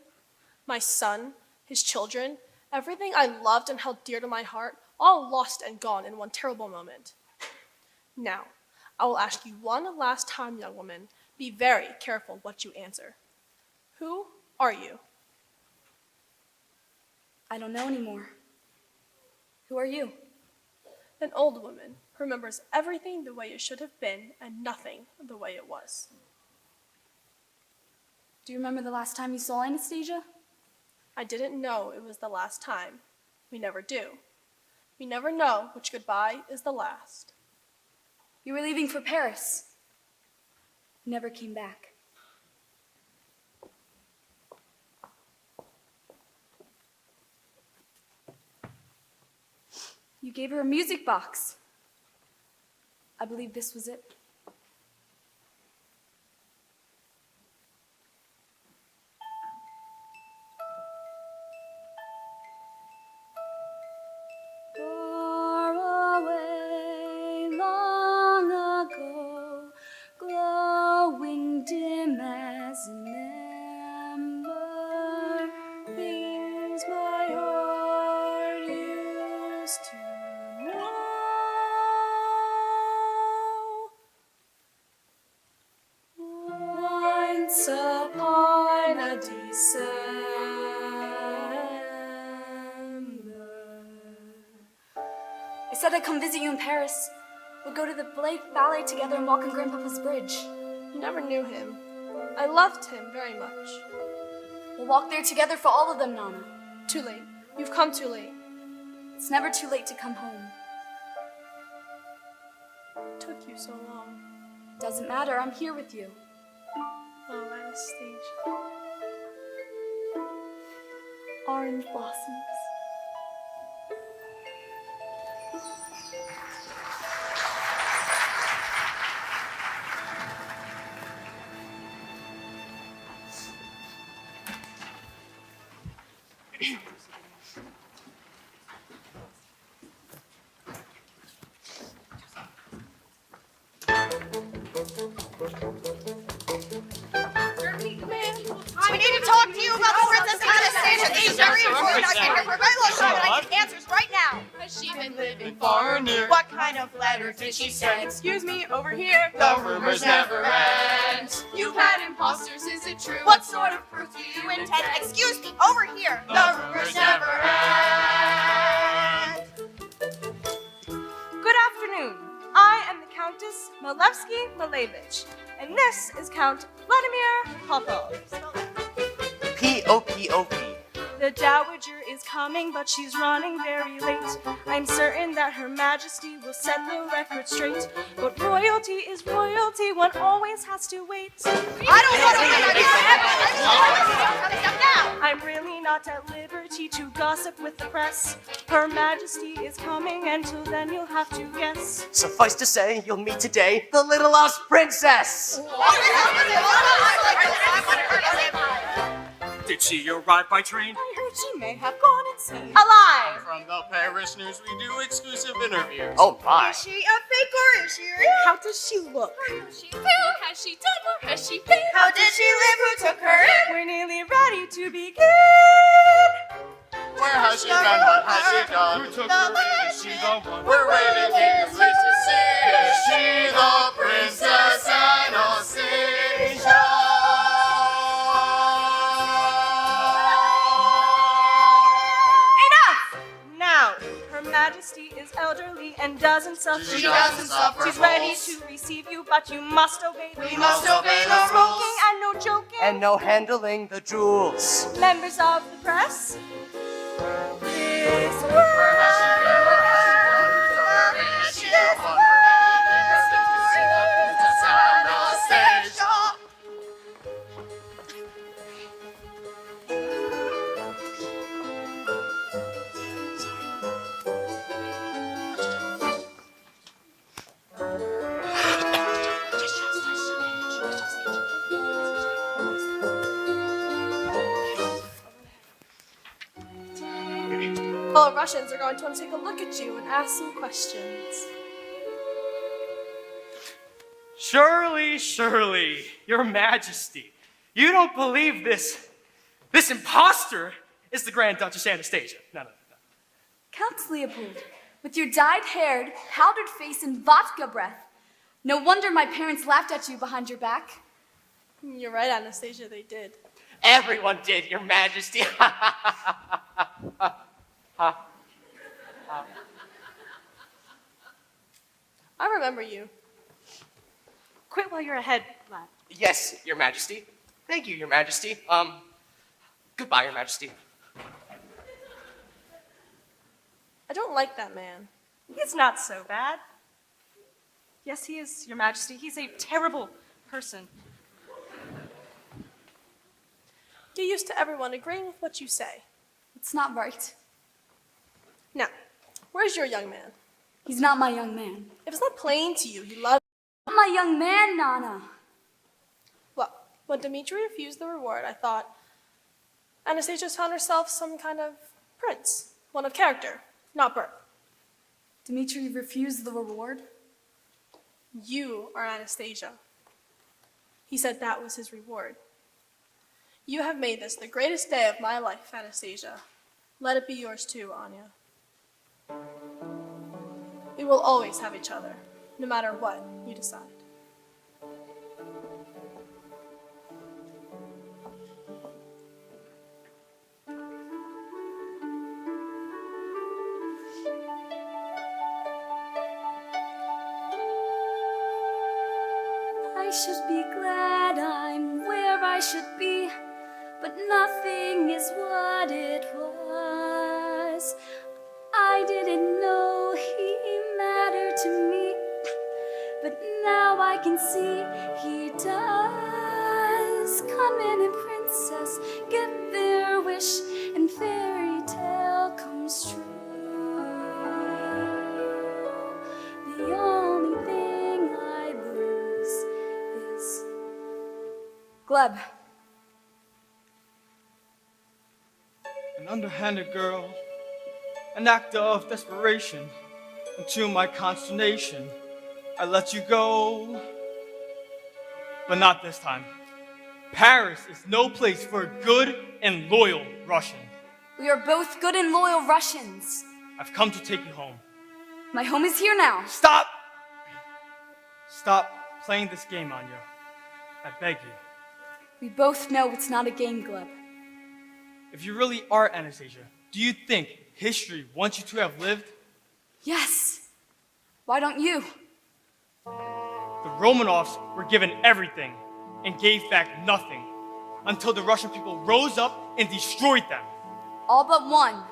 My son, his children, everything I loved and held dear to my heart, all lost and gone in one terrible moment. Now, I will ask you one last time, young woman. Be very careful what you answer. Who are you? I don't know anymore. Who are you? An old woman who remembers everything the way it should have been and nothing the way it was. Do you remember the last time you saw Anastasia? I didn't know it was the last time. We never do. We never know which goodbye is the last. You were leaving for Paris. You never came back. You gave her a music box. I believe this was it. Far away, long ago, glowing dim as an ember, things my heart used to know. Once upon a December, I said I'd come visit you in Paris. We'd go to the ballet together and walk on Grandpapa's bridge. You never knew him. I loved him very much. We'll walk there together for all of them, Nana. Too late. You've come too late. It's never too late to come home. It took you so long. Doesn't matter, I'm here with you. Oh, Anastasia. Orange blossoms. We need to talk to you about the Princess Anastasia. This is very important. I came here for a very long time, and I need answers right now. Has she been living far or near? What kind of letter Did she send? Excuse me, over here. The rumors never end. You've had imposters, is it true? What sort of proof do you intend? Excuse me, over here. The rumors never end. Milevsky Malevich. And this is Count Vladimir Popov. P-O-P-O-P. The Dowager is coming, but she's running very late. I'm certain that Her Majesty will set the record straight. But royalty is royalty, one always has to wait. I'm really not at liberty to gossip with the press. Her Majesty is coming, until then you'll have to guess. Suffice to say, you'll meet today the little lost princess. Did she arrive by train? I heard she may have gone insane. Alive! From the Paris News, we do exclusive interviews. Oh my. Is she a fake or is she real? How does she look? Has she filled? Has she done? Or has she been? How did she live? Who took her in? We're nearly ready to begin. Where has she been? What has she done? Who took her in? Is she the one? We're waiting eagerly to see. Is she the Princess Anastasia? Her Majesty is elderly and doesn't suffer. She doesn't suffer She's ready fools. to receive you, but you must obey the We must obey No the smoking rules. and no joking. And no handling the jewels. Members of the press. This Where has she been? What has she done? Who took her in? Is she the one? We're waiting eagerly to see the Princess Anastasia. Fellow Russians are going to want to take a look at you and ask some questions. Surely, surely, Your Majesty, you don't believe this imposter is the Grand Duchess Anastasia. No. Count Leopold, with your dyed-haired, powdered face and vodka breath. No wonder my parents laughed at you behind your back. You're right, Anastasia, they did. Everyone did, Your Majesty. I remember you. Quit while you're ahead, lad. Yes, Your Majesty. Thank you, Your Majesty. Goodbye, Your Majesty. I don't like that man. He's not so bad. Yes, he is, Your Majesty. He's a terrible person. You're used to everyone agreeing with what you say. It's not right. Now, where's your young man? He's not my young man. If it's not plain to you, he loves Not my young man, Nana. Well, when Dmitri refused the reward, I thought Anastasia's found herself some kind of prince, one of character, not birth. Dmitri refused the reward? You are Anastasia. He said that was his reward. You have made this the greatest day of my life, Anastasia. Let it be yours too, Anya. We will always have each other, no matter what you decide. I should be glad I'm where I should be, but nothing is what it was. I didn't know he mattered to me, but now I can see he does. Come in and princess, get their wish, and fairy tale comes true. The only thing I lose is Gleb. An underhanded girl, an act of desperation. And to my consternation, I let you go. But not this time. Paris is no place for a good and loyal Russian. We are both good and loyal Russians. I've come to take you home. My home is here now. Stop! Stop playing this game, Anya. I beg you. We both know it's not a game, Gleb. If you really are Anastasia, do you think history wants you to have lived? Yes. Why don't you? The Romanovs were given everything and gave back nothing until the Russian people rose up and destroyed them. All but one.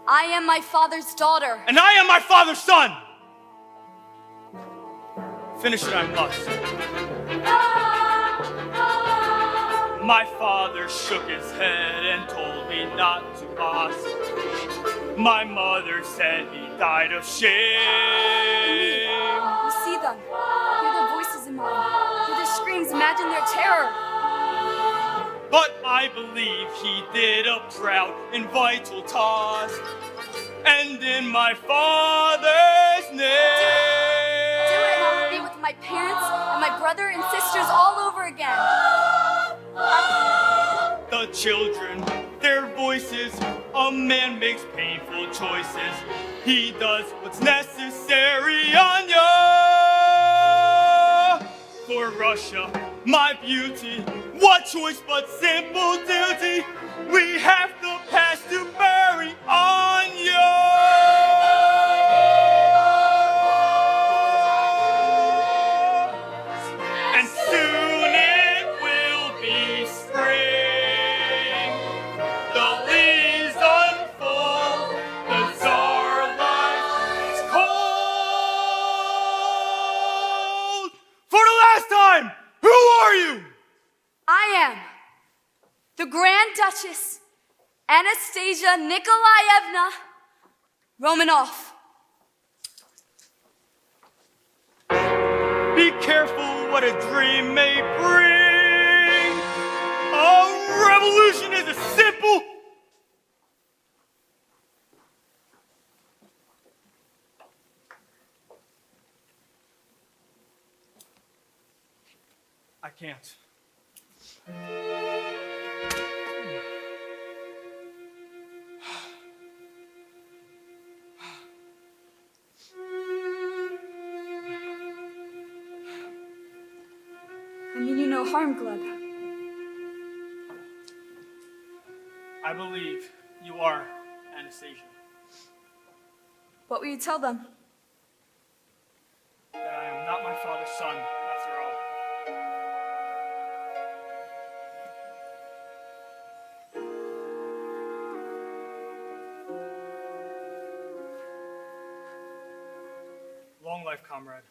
I am my father's daughter. And I am my father's son! Finish it I must. My father shook his head and told me not to ask. My mother said he died of shame. You see them. Hear their voices in mine. Hear their screams. Imagine their terror. But I believe he did a proud and vital task. And in my father's name. Do it and I will be with my parents and my brother and sisters all over again. The children, their voices, a man makes painful choices. He does what's necessary, Anya. For Russia, my beauty, what choice but simple duty? We have the past to marry Anya. And soon it will be spring. The leaves unfold, the Tsar lies cold. For the last time, who are you? I am the Grand Duchess Anastasia Nikolaevna Romanov. Be careful what a dream may bring. A revolution is a simple. I can't. I mean you no harm, Gleb. I believe you are Anastasia. What will you tell them? That I am not my father's son, after all. Long life, comrade.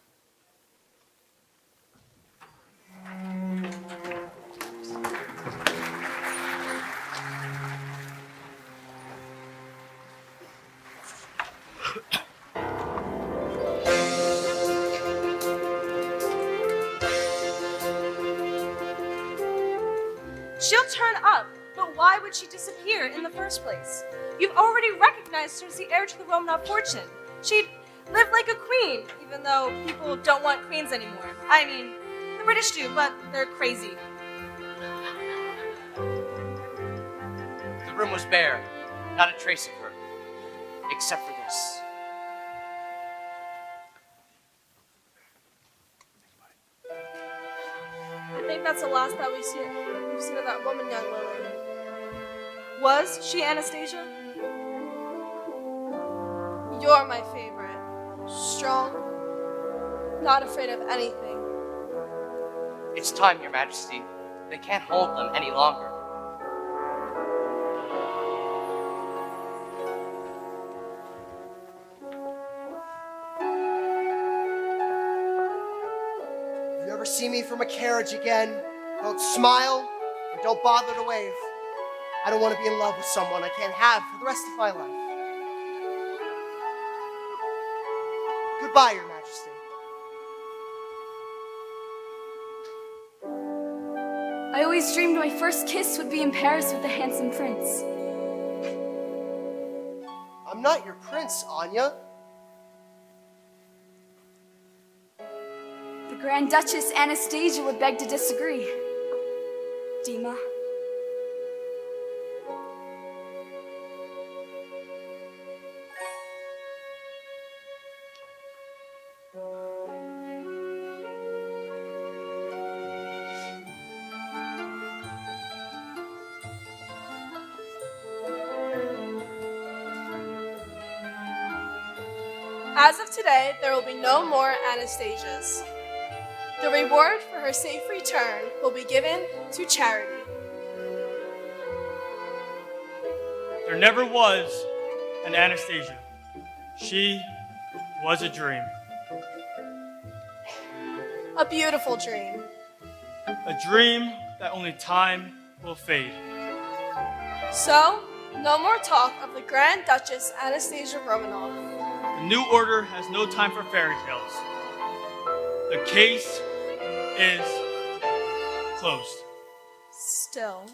She'll turn up, but why would she disappear in the first place? You've already recognized her as the heir to the Romanov fortune. She'd live like a queen, even though people don't want queens anymore. I mean, the British do, but they're crazy. The room was bare, not a trace of her, except for this. I think that's the last that we've seen of that woman, young Lily. Was she Anastasia? You're my favorite. Strong, not afraid of anything. It's time, Your Majesty. They can't hold them any longer. If you ever see me from a carriage again, don't smile and don't bother to wave. I don't want to be in love with someone I can't have for the rest of my life. Goodbye, Your Majesty. I always dreamed my first kiss would be in Paris with the handsome prince. I'm not your prince, Anya. The Grand Duchess Anastasia would beg to disagree. Dima. As of today, there will be no more Anastasias. The reward for her safe return will be given to charity. There never was an Anastasia. She was a dream. A beautiful dream. A dream that only time will fade. So, no more talk of the Grand Duchess Anastasia Romanov. The new order has no time for fairy tales. The case is closed. Still.